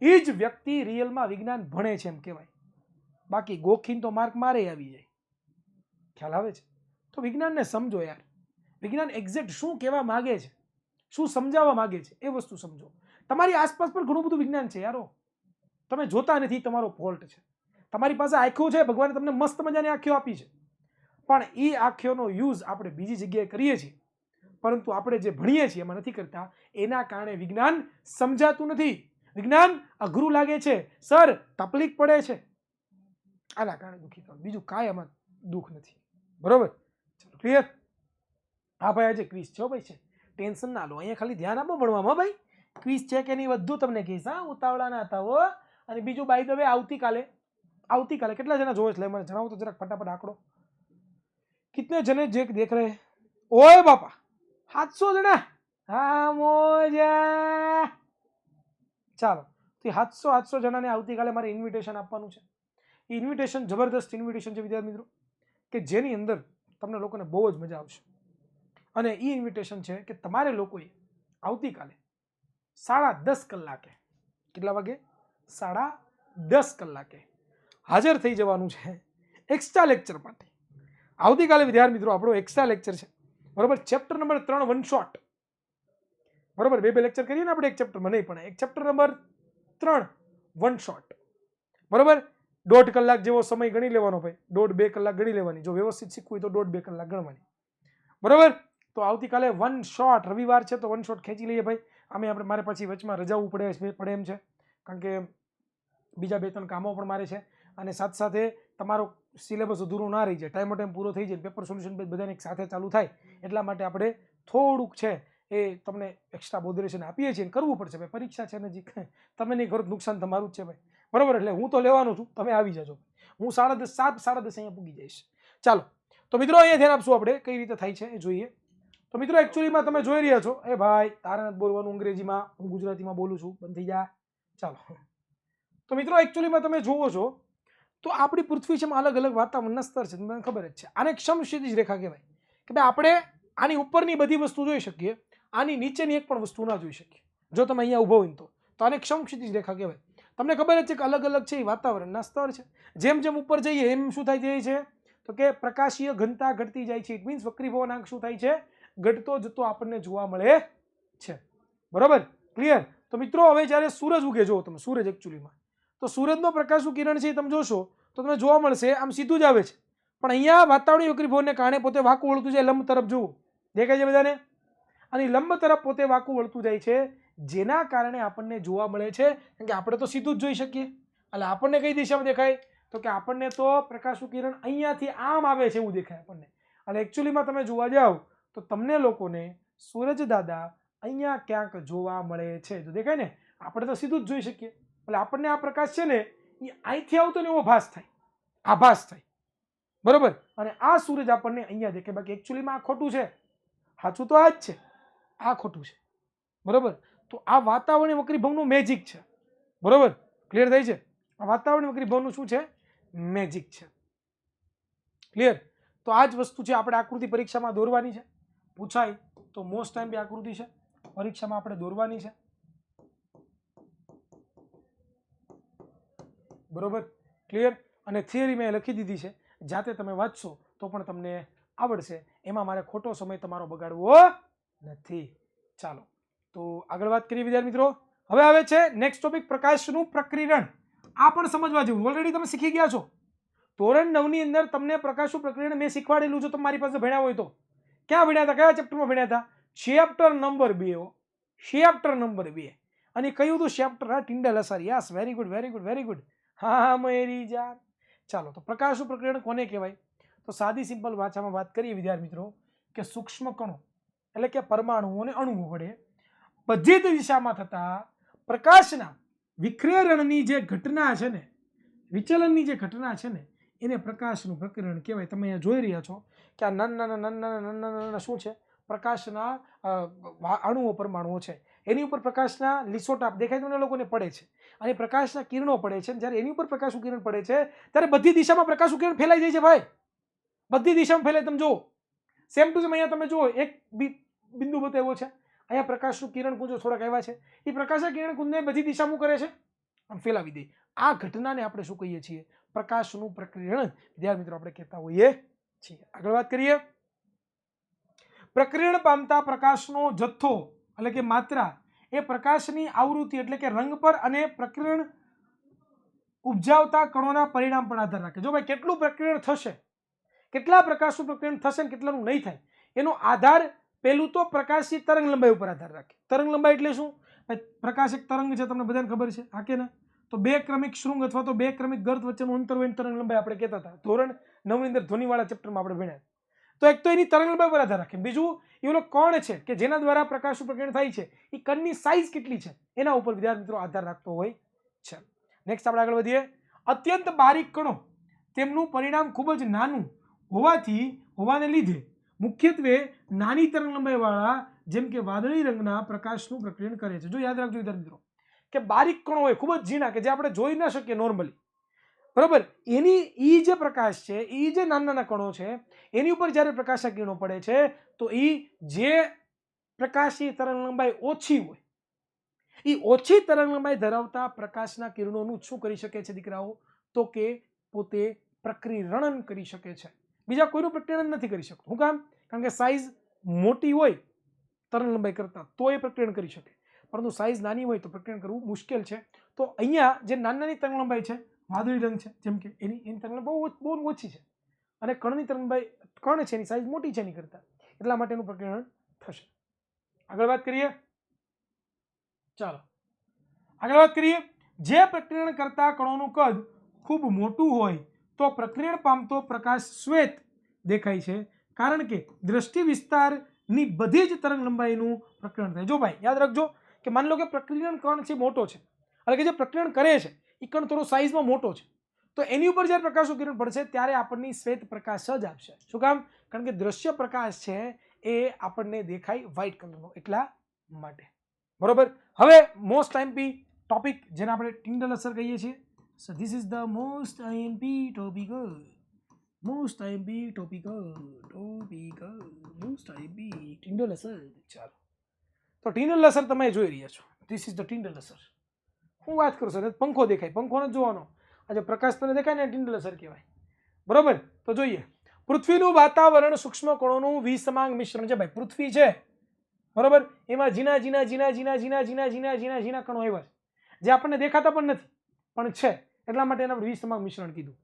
એ જ વ્યક્તિ રિયલમાં વિજ્ઞાન ભણે છે એમ કહેવાય, બાકી ગોખીન તો માર્ક મારે આવી જાય, ખ્યાલ આવે છે? તો વિજ્ઞાનને સમજો યાર, વિજ્ઞાન એક્ઝેક્ટ શું કહેવા માંગે છે, શું સમજાવવા માંગે છે એ વસ્તુ સમજો। તમારી આસપાસ પણ ઘણું બધું વિજ્ઞાન છે યારો, તમે જોતા નથી, તમારો ફોલ્ટ છે। તમારી પાસે આંખો છે, ભગવાને તમને મસ્ત મજાની આંખો આપી છે, પણ એ આંખોનો યુઝ આપણે બીજી જગ્યાએ કરીએ છીએ, પરંતુ આપણે જે ભણીએ છીએ એમાં નથી કરતા, એના કારણે વિજ્ઞાન સમજાતું નથી, વિજ્ઞાન અઘરું લાગે છે, સર તકલીફ પડે છે, આના કારણે દુઃખી થાવ, બીજું કાંઈ આમાં દુઃખ નથી, બરોબર? ચલો ક્લિયર? હા ભાઈ આજે ક્વિઝ છે ભાઈ, છે, ટેન્શન ના લો, અહીંયા ખાલી ધ્યાન આપો ભણવામાં ભાઈ, ક્વિઝ છે કે નહીં બધું તમને કહીશ, હા, ઉતાવળા ના થાઓ। અને બીજું બાય ધ વે આવતીકાલે કેટલા જણા જોવે છે મને જણાવો તો જરાક ફટાફટ આંકડો, કિતને જને જે દેખ રહે? ઓય બાપા 700 જણા, હા મોજા। ચાલો તો 700 જણાને આવતીકાલે મારે ઇન્વિટેશન આપવાનું છે, એ ઇન્વિટેશન જબરદસ્ત ઇન્વિટેશન છે વિદ્યાર્થી મિત્રો, કે જેની અંદર તમને લોકોને બહુ જ મજા આવશે, અને એ ઇન્વિટેશન છે કે તમારે લોકોએ આવતીકાલે 10:30 કલાકે, કેટલા વાગે? 10:30 કલાકે હાજર થઈ જવાનું છે એક્સ્ટ્રા લેક્ચર માટે। આવતીકાલે વિદ્યાર્થી મિત્રો આપણો એક્સ્ટ્રા લેક્ચર છે, બરોબર? ચેપ્ટર નંબર 3 વન શોટ, બરોબર? 2 લેક્ચર કરીએ ને આપણે એક ચેપ્ટરમાં, નહીં પણ એક ચેપ્ટર નંબર 3 1 શોટ. બરોબર, 1.5 કલાક જેવો સમય ગણી લેવાનો ભાઈ, 1.5-2 કલાક ગણી લેવાની. જો વ્યવસ્થિત શીખવું હોય તો 1.5-2 કલાક ગણવાની. બરોબર, તો આવતીકાલે 1 શોટ, રવિવાર છે તો 1 શોટ ખેંચી લઈએ ભાઈ. આપણે મારે પછી વચમાં રજાવું પડે એમ છે, કારણ કે બીજા 2-3 કામો પણ મારે છે, અને સાથે સાથે તમારો સિલેબસ અધૂરો ના રહી જાય, ટાઈમ પૂરો થઈ જાય, પેપર સોલ્યુશન બધાને એક સાથે ચાલુ થાય, એટલા માટે આપણે થોડુંક છે એ તમને એક્સ્ટ્રા બોધરેશન આપીએ છીએ, કરવું પડશે ભાઈ, પરીક્ષા છે નજીક, તમે નહીં કરો નુકસાન તમારું જ છે ભાઈ. બરોબર, એટલે હું તો લેવાનું છું, તમે આવી જજો. હું 10:30 અહીંયા પૂગી જઈશ. ચાલો, તો મિત્રો અહીંયા ધ્યાન આપશું આપણે કઈ રીતે થાય છે એ જોઈએ. તો મિત્રો એકચ્યુઅલીમાં તમે જોઈ રહ્યા છો, એ ભાઈ તારે નથી બોલવાનું અંગ્રેજીમાં, હું ગુજરાતીમાં બોલું છું, બંધ થઈ જા. ચાલો, તો મિત્રો એકચ્યુઅલીમાં તમે જુઓ છો તો આપણી પૃથ્વી છે અલગ અલગ વાતાવરણના સ્તર છે, તમને ખબર જ છે. આને સમક્ષિતિજ રેખા કહેવાય કે ભાઈ આપણે આની ઉપરની બધી વસ્તુ જોઈ શકીએ, આની નીચેની એક પણ વસ્તુ ના જોઈ શકીએ. જો તમે અહીંયા ઊભો હોય તો આને સમક્ષિતિજ રેખા કહેવાય. તમને ખબર જ છે કે અલગ અલગ છે એ વાતાવરણના સ્તર છે. જેમ જેમ ઉપર જઈએ એમ શું થાય જાય છે, તો કે પ્રકાશીય ઘનતા ઘટતી જાય છે. ઇટ મીન્સ વક્રીભવનાંક શું થાય છે, ઘટતો જતો આપણને જોવા મળે છે. બરોબર, ક્લિયર. તો મિત્રો હવે જ્યારે સૂરજ ઉગે, જો તમે સૂરજ એકચ્યુઅલીમાં, તો સૂરજનો પ્રકાશનું કિરણ છે તમે જોશો તો તમને જોવા મળશે આમ સીધું જ આવે છે, પણ અહીંયા વાતાવરણીય વક્રીભવનને કારણે પોતે વાંકું વળતું જાય લંબ તરફ. જુઓ, દેખાય છે બધાને? અને લંબ તરફ પોતે વાંકું વળતું જાય છે, જેના કારણે આપણને જોવા મળે છે, કારણ કે આપણે તો સીધું જ જોઈ શકીએ. એટલે આપણને કઈ દિશામાં દેખાય, તો કે આપણને તો પ્રકાશનું કિરણ અહીંયાથી આમ આવે છે એવું દેખાય આપણને. અને એકચ્યુઅલીમાં તમે જોવા જાઓ તો તમને લોકોને સૂરજ દાદા અહીંયા ક્યાંક જોવા મળે છે. જો દેખાય ને, આપણે તો સીધું જ જોઈ શકીએ. એટલે આપણને આ પ્રકાશ છે ને એ અહીંથી આવતો ને એવો ભાસ થાય, આભાસ થાય. બરોબર, અને આ સૂરજ આપણને અહીંયા દેખાય. બાકી એકચ્યુઅલીમાં આ ખોટું છે, સાચું તો આ જ છે, આ ખોટું છે. બરોબર, તો આ વાતાવરણીય વક્રીભવનું મેજિક છે. બરોબર, ક્લિયર થાય છે? આ વાતાવરણીય વક્રીભવનું શું છે, મેજિક છે. ક્લિયર? તો આ જ વસ્તુ છે આપણે આકૃતિ પરીક્ષામાં દોરવાની છે. પૂછાય તો મોસ્ટ ટાઈમ બી આકૃતિ છે પરીક્ષામાં આપણે દોરવાની છે. બરોબર, ક્લિયર. અને થિયરી મેં લખી દીધી છે, જાતે તમે વાંચશો તો પણ તમને આવડશે. એમાં મારે ખોટો સમય તમારો બગાડવો નથી. ચાલો, તો આગળ વાત કરીએ વિદ્યાર્થી મિત્રો. હવે આવે છે નેક્સ્ટ ટોપિક, પ્રકાશનું પ્રકીર્ણન. આ પણ સમજવા જેવું, ઓલરેડી તમે શીખી ગયા છો. ધોરણ 9 ની અંદર તમને પ્રકાશનું પ્રકીર્ણન મેં શીખવાડેલું છે, તમારી પાસે ભણ્યા હોય તો. ક્યાં ભણ્યા હતા, કયા ચેપ્ટરમાં ભણ્યા હતા? Chapter number 2. Chapter number 2. અને કયું હતું ચેપ્ટર? હા, ટિંડલ અસર. Yes, very good, very good, very good. હા મેરી જાન. ચાલો, તો પ્રકાશનું પ્રકીર્ણન કોને કહેવાય? તો સાદી સિમ્પલ ભાષામાં વાત કરીએ વિદ્યાર્થી મિત્રો, કે સૂક્ષ્મ કણો એટલે કે પરમાણુઓ અને અણુઓ વડે બધી જ દિશામાં થતા પ્રકાશના વિખેરણની જે ઘટના છે ને, વિચલનની જે ઘટના છે ને, એને પ્રકાશનું પ્રકીર્ણન કહેવાય. તમે અહીંયા જોઈ રહ્યા છો કે આ નાના શું છે, પ્રકાશના અણુઓ, પરમાણુઓ છે. એની ઉપર પ્રકાશના લીસોટા દેખાય તમને લોકોને પડે છે, અને પ્રકાશના કિરણો પડે છે. જ્યારે એની ઉપર પ્રકાશનું કિરણ પડે છે ત્યારે બધી દિશામાં પ્રકાશનું કિરણ ફેલાઈ જાય છે ભાઈ, બધી દિશામાં ફેલાય. તમે જુઓ, સેમ ટુ સેમ અહીંયા તમે જુઓ, એક બિંદુ બતાવ્યો છે, અહીંયા પ્રકાશનું કિરણ કુંજો થોડાક આવ્યા છે, એ પ્રકાશના કિરણ કુંજને બધી દિશામાં કરે છે, આમ ફેલાવી દે. આ ઘટનાને આપણે શું કહીએ છીએ? પ્રકાશનું પ્રકીર્ણન વિદ્યાર્થી મિત્રો આપણે કહેતા હોઈએ છીએ. આગળ વાત કરીએ. પ્રકીર્ણ પામતા પ્રકાશનો જથ્થો એટલે કે માત્રા એ પ્રકાશની આવૃત્તિ એટલે કે રંગ પર અને પ્રકીર્ણ ઉપજાવતા કણોના પરિણામ પર આધાર રાખે. જો ભાઈ કેટલું પ્રકીર્ણ થશે, કેટલા પ્રકાશનું પ્રકીર્ણ થશે ને કેટલાનું નહીં થાય, એનો આધાર પહેલું તો પ્રકાશની તરંગ લંબાઈ ઉપર આધાર રાખે. તરંગ લંબાઈ એટલે શું? પ્રકાશ એક તરંગ છે, તમને બધાને ખબર છે, હા કે ના? તો 2 ક્રમિક શૃંગ અથવા તો 2 ક્રમિક ગર્ત વચ્ચેનું અંતર હોય તરંગ લંબાઈ આપણે કહેતા હતા. ધોરણ 9 ની અંદર ધ્વનિવાળા ચેપ્ટરમાં આપણે ભણ્યા. તો એક તો એની તરંગ લંબાઈ પર આધાર રાખે. બીજું એનો કોણ છે કે જેના દ્વારા પ્રકાશનું પ્રકીર્ણ થાય છે, એ કણની સાઇઝ કેટલી છે એના ઉપર વિદ્યાર્થી મિત્રો આધાર રાખતો હોય છે. નેક્સ્ટ આપણે આગળ વધીએ. અત્યંત બારીક કણો તેમનું પરિણામ ખૂબ જ નાનું હોવાને લીધે મુખ્યત્વે નાની તરંગ લંબાઈ વાળા જેમ કે વાદળી રંગના પ્રકાશનું પ્રકીર્ણ કરે છે. જો યાદ રાખજો વિદ્યાર્થી મિત્રો કે બારીક કણો હોય, ખૂબ જ ઝીણા, કે જે આપણે જોઈ ના શકીએ નોર્મલી. બરોબર, એની જે પ્રકાશ છે, એ જે નાના કણો છે, એની ઉપર જ્યારે પ્રકાશના કિરણો પડે છે તો એ જે પ્રકાશી તરંગ લંબાઈ ઓછી હોય, એ ઓછી તરંગ લંબાઈ ધરાવતા પ્રકાશના કિરણોનું શું કરી શકે છે દીકરાઓ? તો કે પોતે પ્રકીર્ણન કરી શકે છે. બીજા કોઈનું પ્રકીર્ણન નથી કરી શકતું. શું કામ? કારણ કે સાઇઝ મોટી હોય તરંગ લંબાઈ કરતા તો એ પ્રકીર્ણન કરી શકે, પરંતુ સાઇઝ નાની હોય તો પ્રકીર્ણન કરવું મુશ્કેલ છે. તો અહીંયા જે નાની તરંગ લંબાઈ છે વાદળી રંગ છે, જેમ કે એની તરંગ બહુ ઓછી છે, અને કણની તરંગ લંબાઈ કણ છે એની સાઈઝ મોટી છે એની કરતા, એટલા માટે એનું પ્રકીર્ણન થશે. આગળ વાત કરીએ. ચાલો આગળ વાત કરીએ. જે પ્રકીર્ણન કરતા કણોનું કદ ખૂબ મોટું હોય તો પ્રકીર્ણન પામતો પ્રકાશ શ્વેત દેખાય છે, કારણ કે દ્રષ્ટિ વિસ્તારની બધી જ તરંગ લંબાઈનું પ્રકીર્ણન થાય. જો ભાઈ યાદ રાખજો કે માની લો કે પ્રકીર્ણન કણ છે મોટો છે, એટલે કે જે પ્રકીર્ણન કરે છે એ કણ થોડો સાઈઝમાં મોટો છે, તો એની ઉપર જ્યારે પ્રકાશનું કિરણ પડશે ત્યારે આપણને શ્વેત પ્રકાશ જ આપશે. શું કામ? કારણ કે દ્રશ્ય પ્રકાશ છે એ આપણને દેખાય વ્હાઇટ કલરનો, એટલા માટે. બરોબર. હવે મોસ્ટ આઈએમપી ટોપિક જેને આપણે ટિન્ડલ અસર કહીએ છીએ. So this is the most IMP topic. Most IMP topic most IMP Tyndall અસર. ચાલો, તો ટિન્ડલ અસર તમે જોઈ રહ્યા છો. ધીસ ઇઝ ધ ટિન્ડલ અસર. હું વાત કરું છું, પંખો દેખાય, પંખો નથી જોવાનો, આજે પ્રકાશ તને દેખાય ને ટિન્ડલ અસર કહેવાય. બરોબર. તો જોઈએ. પૃથ્વીનું વાતાવરણ સૂક્ષ્મ કણોનું વિસમાંગ મિશ્રણ છે. ભાઈ પૃથ્વી છે બરોબર, એમાં ઝીણા ઝીણા ઝીણા ઝીણા ઝીણા ઝીણા ઝીણા ઝીણા ઝીણા કણો આવ્યા છે, જે આપણને દેખાતા પણ નથી પણ છે, એટલા માટે એના વિસમાંગ મિશ્રણ કીધું.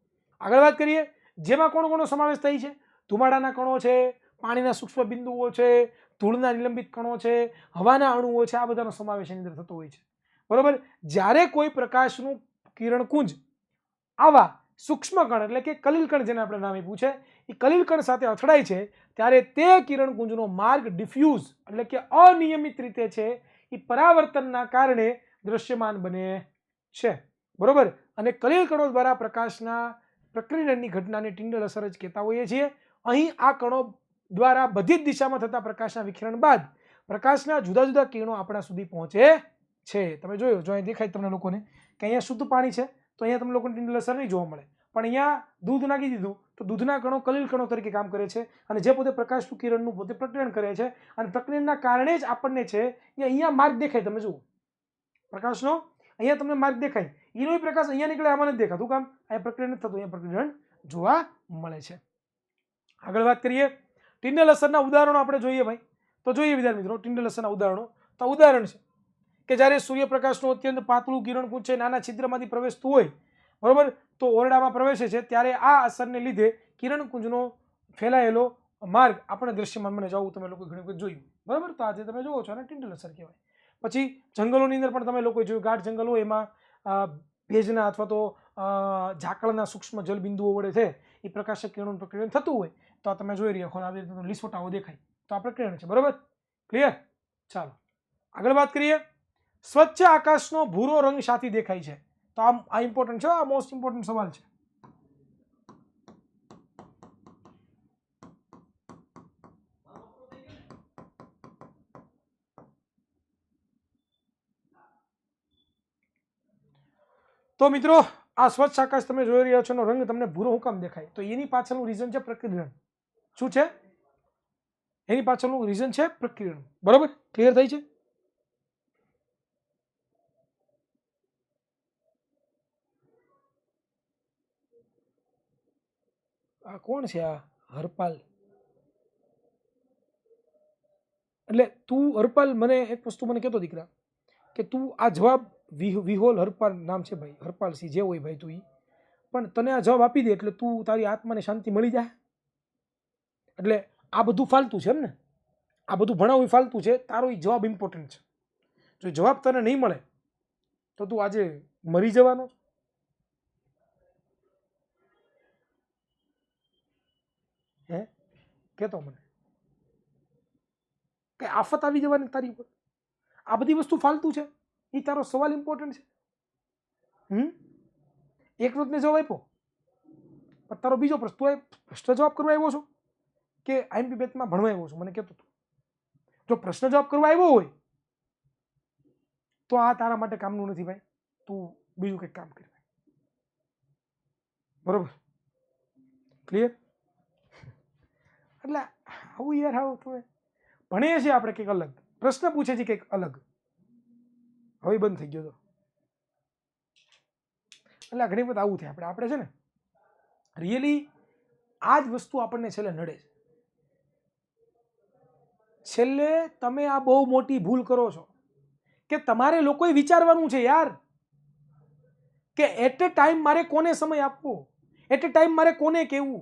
આગળ વાત કરીએ. જેમાં કોનો કોનો સમાવેશ થાય છે? ધુમાડાના કણો છે, પાણીના સૂક્ષ્મ બિંદુઓ છે, ધૂળના નિલંબિત કણો છે, હવાના અણુઓ છે, આ બધાનો સમાવેશ એની અંદર થતો હોય છે. બરોબર. જ્યારે કોઈ પ્રકાશનું કિરણકુંજ આવા સૂક્ષ્મ કણ એટલે કે કલિલ કણ જેને આપણે નામ આપ્યું છે એ કલિલ કણ સાથે અથડાય છે ત્યારે તે કિરણકુંજનો માર્ગ ડિફ્યુઝ એટલે કે અનિયમિત રીતે છે એ પરાવર્તનના કારણે દ્રશ્યમાન બને છે. બરોબર. અને કલિલ કણો દ્વારા પ્રકાશના પ્રકીર્ણનની ઘટનાને ટિન્ડલ અસર જ કહેતા હોઈએ છીએ. અહીં આ કણો દ્વારા બધી જ દિશામાં થતા પ્રકાશના વિખરણ બાદ પ્રકાશના જુદા જુદા કિરણો આપણા સુધી પહોંચે છે. તમે જોયો, જો અહીં દેખાય તમને લોકોને કે અહીંયા શુદ્ધ પાણી છે, તો અહીંયા તમને લોકોને ટિન્ડલ અસર નહીં જોવા મળે, પણ અહીંયા દૂધ નાખી દીધું તો દૂધના કણો કલિલ કણો તરીકે કામ કરે છે, અને જે પોતે પ્રકાશનું કિરણનું પોતે પ્રકીર્ણન કરે છે, અને પ્રકીર્ણનના કારણે જ આપણને છે અહીંયા માર્ગ દેખાય. તમે જુઓ પ્રકાશનો અહીંયા તમને માર્ગ દેખાય, એનો પ્રકાશ અહીંયા નીકળે, આમાં નથી દેખાતું. કામ? અહીંયા પ્રકીર્ણન થતું, અહીંયા પ્રકીર્ણન જોવા મળે છે. આગળ વાત કરીએ. ટિન્ડલ અસરના ઉદાહરણો આપણે જોઈએ ભાઈ. તો જોઈએ વિદ્યાર્થી મિત્રો ટિન્ડલ અસરના ઉદાહરણો. તો ઉદાહરણ છે કે જ્યારે સૂર્યપ્રકાશનું અત્યંત પાતળું કિરણકુંજ છે નાના છિદ્રમાંથી પ્રવેશતું હોય, બરોબર, તો ઓરડામાં પ્રવેશે છે ત્યારે આ અસરને લીધે કિરણકુંજનો ફેલાયેલો માર્ગ આપણે દ્રશ્યમાન બને. જવું તમે લોકો ઘણી વખત જોયું, બરાબર. તો આજે તમે જુઓ છો અને ટિન્ડલ અસર કહેવાય. પછી જંગલોની અંદર પણ તમે લોકો જોયું, ગાઢ જંગલ હોય એમાં ભેજના અથવા તો ઝાકળના સૂક્ષ્મ જલબિંદુઓ વડે છે એ પ્રકાશક કિરણોનું પ્રકીર્ણન થતું હોય, તો તમે જોઈ રહ્યા છો આવી રીતે લીસોટાઓ દેખાય, તો આ પ્રકીર્ણન છે. બરોબર, ક્લિયર. ચાલો આગળ વાત કરીએ. સ્વચ્છ આકાશનો ભૂરો રંગ શાથી દેખાય છે? તો આ ઇમ્પોર્ટન્ટ છે, આ મોસ્ટ ઇમ્પોર્ટન્ટ સવાલ છે. તો મિત્રો આ સ્વચ્છ આકાશ તમે જોઈ રહ્યા છો એનો રંગ તમને ભૂરો હું કામ દેખાય? તો એની પાછળનું રીઝન છે પ્રકીર્ણન. શું છે એની પાછળનું રીઝન? છે પ્રકીર્ણન. બરોબર, ક્લિયર થઈ છે? આ કોણ છે? આ હરપાલ. એટલે તું હરપાલ, મને એક વસ્તુ મને કહેતો દીકરા કે તું આ જવાબ વિહોલ હરપાલ નામ છે ભાઈ, હરપાલ સિંહ જે હોય ભાઈ તું ઈ, પણ તને આ જવાબ આપી દે એટલે તું તારી આત્માને શાંતિ મળી જાય. એટલે આ બધું ફાલતું છે એમ ને? આ બધું ભણાવવું ફાલતું છે, તારો એ જવાબ ઇમ્પોર્ટન્ટ છે. જો જવાબ તને નહીં મળે તો તું આજે મરી જવાનો છે. હે કહેતો મને કે આફત આવી જવાની તારી ઉપર? આ બધી વસ્તુ ફાલતું છે, એ તારો સવાલ ઇમ્પોર્ટન્ટ છે. એક વખત જવાબ આપ્યો, પણ તારો બીજો પ્રશ્ન, તું પ્રશ્ન જવાબ કરવા આવ્યો છો કે આઈએમપી બેચમાં ભણવા આવ્યો છું? મને કહેતો હતો. જો પ્રશ્ન જવાબ કરવા આવ્યો હોય તો આ તારા માટે કામનું નથી ભાઈ, તું બીજું કંઈક કામ કર. બરોબર, ક્લિયર? એટલે આવું યાર, આવું તમે ભણીએ છીએ આપણે કંઈક અલગ, પ્રશ્ન પૂછે છે કંઈક અલગ, હવે બંધ થઈ ગયો તો. એટલે ઘણી વખત આવું થાય. આપણે છે ને રિયલી આ જ વસ્તુ આપણને છેલ્લે નડે છે. છેલ્લે તમે આ બહુ મોટી ભૂલ કરો છો કે તમારે લોકોએ વિચારવાનું છે યાર. કે એટ એ ટાઈમ મારે કોને સમય આપવો, એટ એ ટાઈમ મારે કોને કહેવું,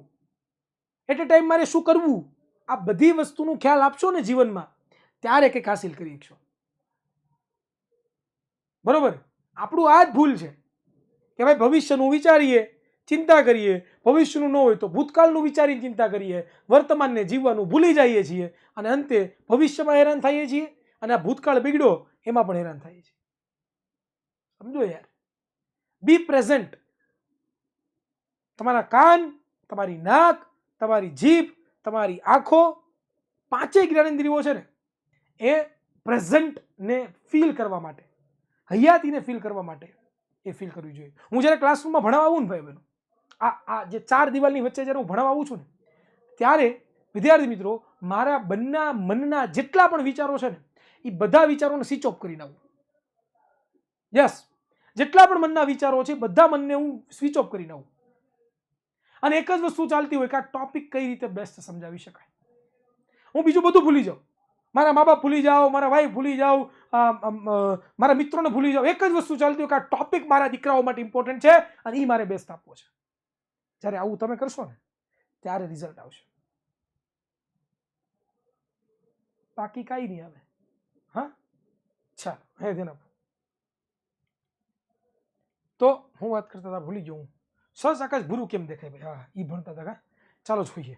એટ એ ટાઈમ મારે શું કરવું, આ બધી વસ્તુનો ખ્યાલ આપશો ને જીવનમાં, ત્યારે કંઈક હાસિલ કરી શકશો. બરોબર? આપણું આ જ ભૂલ છે કે ભાઈ ભવિષ્યનું વિચારીએ, ચિંતા કરીએ, ભવિષ્યનું ન હોય તો ભૂતકાળનું વિચારીને ચિંતા કરીએ, વર્તમાનને જીવવાનું ભૂલી જઈએ છીએ અને અંતે ભવિષ્યમાં હેરાન થઈએ છીએ અને આ ભૂતકાળ બગડ્યો એમાં પણ હેરાન થઈએ છીએ. સમજો યાર, બી પ્રેઝન્ટ. તમારા કાન, તમારી નાક, તમારી જીભ, તમારી આંખો, પાંચેય જ્ઞાનેન્દ્રિયો છે ને એ પ્રેઝન્ટને ફીલ કરવા માટે, હયાતીને ફીલ કરવા માટે એ ફીલ કરવી જોઈએ. હું જ્યારે ક્લાસરૂમમાં ભણાવવા આવું ને ભાઈ બહેનો, આ જે 4 દિવાલની વચ્ચે જ્યારે હું ભણાવવા આવું છું ને, ત્યારે વિદ્યાર્થી મિત્રો મારા બંને મનના જેટલા પણ વિચારો છે ને એ બધા વિચારોને સ્વિચ ઓફ કરીને આવું. યસ, જેટલા પણ મનના વિચારો છે બધા મનને હું સ્વિચ ઓફ કરીને આવું અને એક જ વસ્તુ ચાલતી હોય કે આ ટોપિક કઈ રીતે બેસ્ટ સમજાવી શકાય. હું બીજું બધું ભૂલી જાઉં, મારા મા બાપ ભૂલી જાઓ, મારા વાઈફ ભૂલી જાઓ, મારા મિત્રોને ભૂલી જાઓ. એક જ વસ્તુ ચાલતી હોય કે આ ટોપિક મારા દીકરાઓ માટે ઇમ્પોર્ટન્ટ છે અને એ મારે બેસ્ટ આપવો છે. જ્યારે આવું તમે કરશો ને ત્યારે રિઝલ્ટ આવશે, બાકી કાંઈ નહીં આવે. હા, ચાલો હે ધ્યાન આપો. તો હું વાત કરતા હતા, ભૂલી ગયો હું. સહજ આકાશ ભૂરું કેમ દેખાય ભાઈ? હા, એ ભણતા હતા. ચાલો જોઈએ.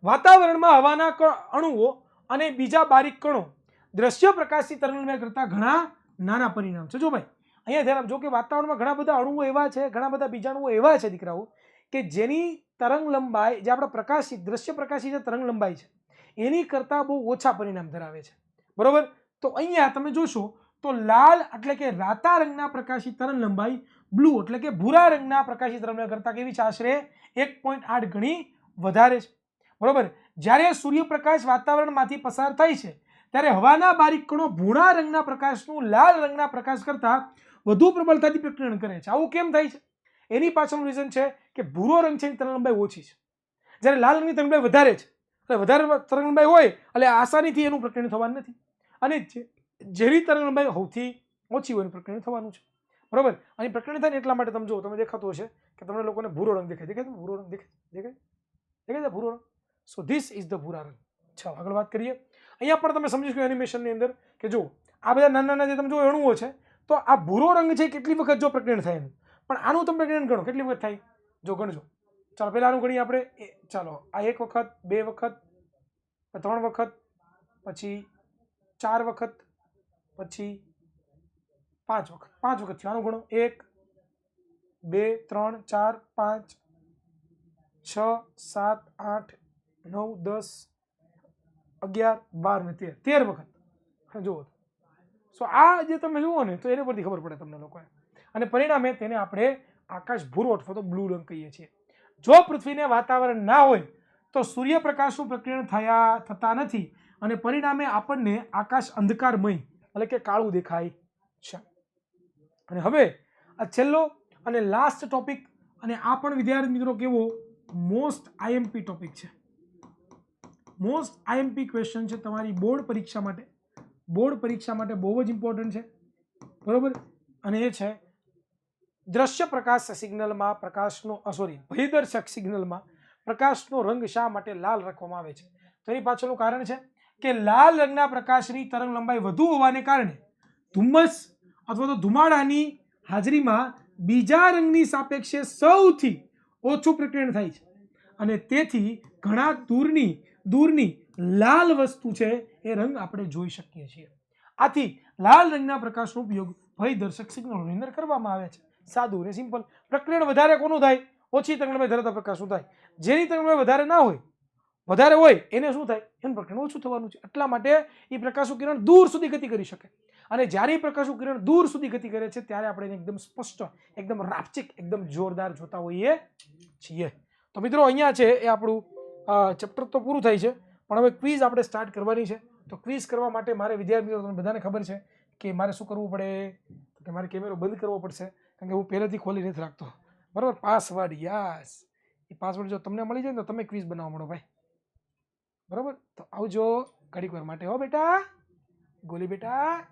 વાતાવરણમાં હવાના અણુઓ અને બીજા બારીક કણો દ્રશ્ય પ્રકાશથી તરંગલંબાઈ કરતા ઘણા નાના પરિણામ છે. જો ભાઈ અહીંયા ધ્યાન આપજો કે વાતાવરણમાં ઘણા બધા અણુઓ એવા છે, ઘણા બધા બીજાણુઓ એવા છે દીકરાઓ કે જેની તરંગ લંબાઈ, જે આપણા પ્રકાશી દ્રશ્ય પ્રકાશી જે તરંગ લંબાઈ છે એની કરતાં બહુ ઓછા પરિણામ ધરાવે છે. બરોબર? તો અહીંયા તમે જોશો તો લાલ એટલે કે રાતા રંગના પ્રકાશી તરંગ લંબાઈ બ્લુ એટલે કે ભૂરા રંગના પ્રકાશી તરંગ લંબાઈ કરતાં કેવી છે? આશરે 1.8 ગણી વધારે છે. બરોબર? જ્યારે સૂર્યપ્રકાશ વાતાવરણમાંથી પસાર થાય છે ત્યારે હવાના બારીક કણો ભૂરા રંગના પ્રકાશનું લાલ રંગના પ્રકાશ કરતાં વધુ પ્રબળતાથી પ્રકીર્ણન કરે છે. આવું કેમ થાય છે? એની પાછળનું રીઝન છે કે ભૂરો રંગ છે એની તરંગ લંબાઈ ઓછી છે, જ્યારે લાલ રંગની તરંગ લંબાઈ વધારે છે. એટલે વધારે તરંગ લંબાઈ હોય એટલે આસાનીથી એનું પ્રકીર્ણન થવાનું નથી, અને જેની તરંગ લંબાઈ સૌથી ઓછી હોય એનું પ્રકીર્ણન થવાનું છે. બરોબર? અને પ્રકીર્ણન થાય ને એટલા માટે તમે જો, તમે દેખાતું હશે કે તમને લોકોને ભૂરો રંગ દેખાય, દેખાય ભૂરો રંગ દેખાય છે ભૂરો રંગ. સો ધીસ ઇઝ ધ ભૂરા રંગ. ચાલો આગળ વાત કરીએ. અહીંયા પણ તમે સમજી શકો એનિમેશનની અંદર કે જો આ બધા નાના નાના જે તમે જો અણુઓ છે, તો આ ભૂરો રંગ છે કેટલી વખત જો પ્રકીર્ણન થાય એનું, પણ આનું તમે પ્રકીર્ણન ગણો કેટલી વખત થાય, જો ગણજો. ચાલો પહેલા આનું ગણીએ આપણે. ચાલો આ 1 વખત, 2 વખત, 3 વખત, પછી 4 વખત, પછી 5 વખત. 5 વખત થયું. આનું ગણો 1 2 3 4 5 6 7 8 9 10 11 12 ને 13 વખત જુઓ. સો આ જે તમે જુઓ ને તો એને પરથી ખબર પડે તમને લોકોને, અને પરિણામે તેને આપણે આકાશ ભૂરો અથવા તો બ્લુ રંગ કહીએ છીએ. જો પૃથ્વીને વાતાવરણ ના હોય તો સૂર્યપ્રકાશનું પ્રકીર્ણન થતા નથી અને પરિણામે આપણને આકાશ અંધકારમય એટલે કે કાળું દેખાય છે. અને હવે આ છેલ્લો અને લાસ્ટ ટોપિક, અને આ પણ વિદ્યાર્થી મિત્રો કેવો મોસ્ટ આઈએમપી ટોપિક છે, મોસ્ટ આઈએમપી ક્વેશ્ચન છે તમારી બોર્ડ પરીક્ષા માટે. બોર્ડ પરીક્ષા માટે બહુ જ ઇમ્પોર્ટન્ટ છે. બરોબર? અને એ છે દ્રશ્ય પ્રકાશ સિગ્નલમાં પ્રકાશનો ભયદર્શક સિગ્નલમાં પ્રકાશનો રંગ શા માટે લાલ રાખવામાં આવે છે? તો એની પાછળનું કારણ છે કે લાલ રંગના પ્રકાશની તરંગ લંબાઈ વધુ હોવાને કારણે ધુમ્મસ અથવા તો ધુમાડાની હાજરીમાં બીજા રંગની સાપેક્ષે સૌથી ઓછું પ્રકીર્ણન થાય છે, અને તેથી ઘણા દૂરની લાલ વસ્તુ છે એ રંગ આપણે જોઈ શકીએ છીએ. આથી લાલ રંગના પ્રકાશનો ઉપયોગ ભયદર્શક સિગ્નલોની અંદર કરવામાં આવે છે. સાદું અને સિમ્પલ. પ્રકીર્ણન વધારે કોનું થાય? ઓછી તરંગલંબાઈ ધરાવતા પ્રકાશનું થાય. જેની તરંગલંબાઈ વધારે ના હોય, વધારે હોય એને શું થાય? એનું પ્રકીર્ણન ઓછું થવાનું છે. એટલા માટે એ પ્રકાશનું કિરણ દૂર સુધી ગતિ કરી શકે, અને જ્યારે પ્રકાશનું કિરણ દૂર સુધી ગતિ કરે છે ત્યારે આપણે એને એકદમ સ્પષ્ટ, એકદમ રાપચિક, એકદમ જોરદાર જોતા હોઈએ છીએ. તો મિત્રો અહીંયા છે એ આપણું ચેપ્ટર તો પૂરું થાય છે, પણ હવે ક્વિઝ આપણે સ્ટાર્ટ કરવાની છે. તો ક્વિઝ કરવા માટે મારે વિદ્યાર્થી મિત્રો તમને બધાને ખબર છે કે મારે શું કરવું પડે, કે મારે કેમેરો બંધ કરવો પડશે, કારણ કે હું પહેલેથી ખોલી નથી રાખતો. બરાબર? પાસવર્ડ, યસ, એ પાસવર્ડ જો તમને મળી જાય ને તો તમે ક્વિઝ બનાવવા મળો ભાઈ. બરાબર? તો આવજો ઘડીક વાર માટે. હો બેટા, ગોલી બેટા,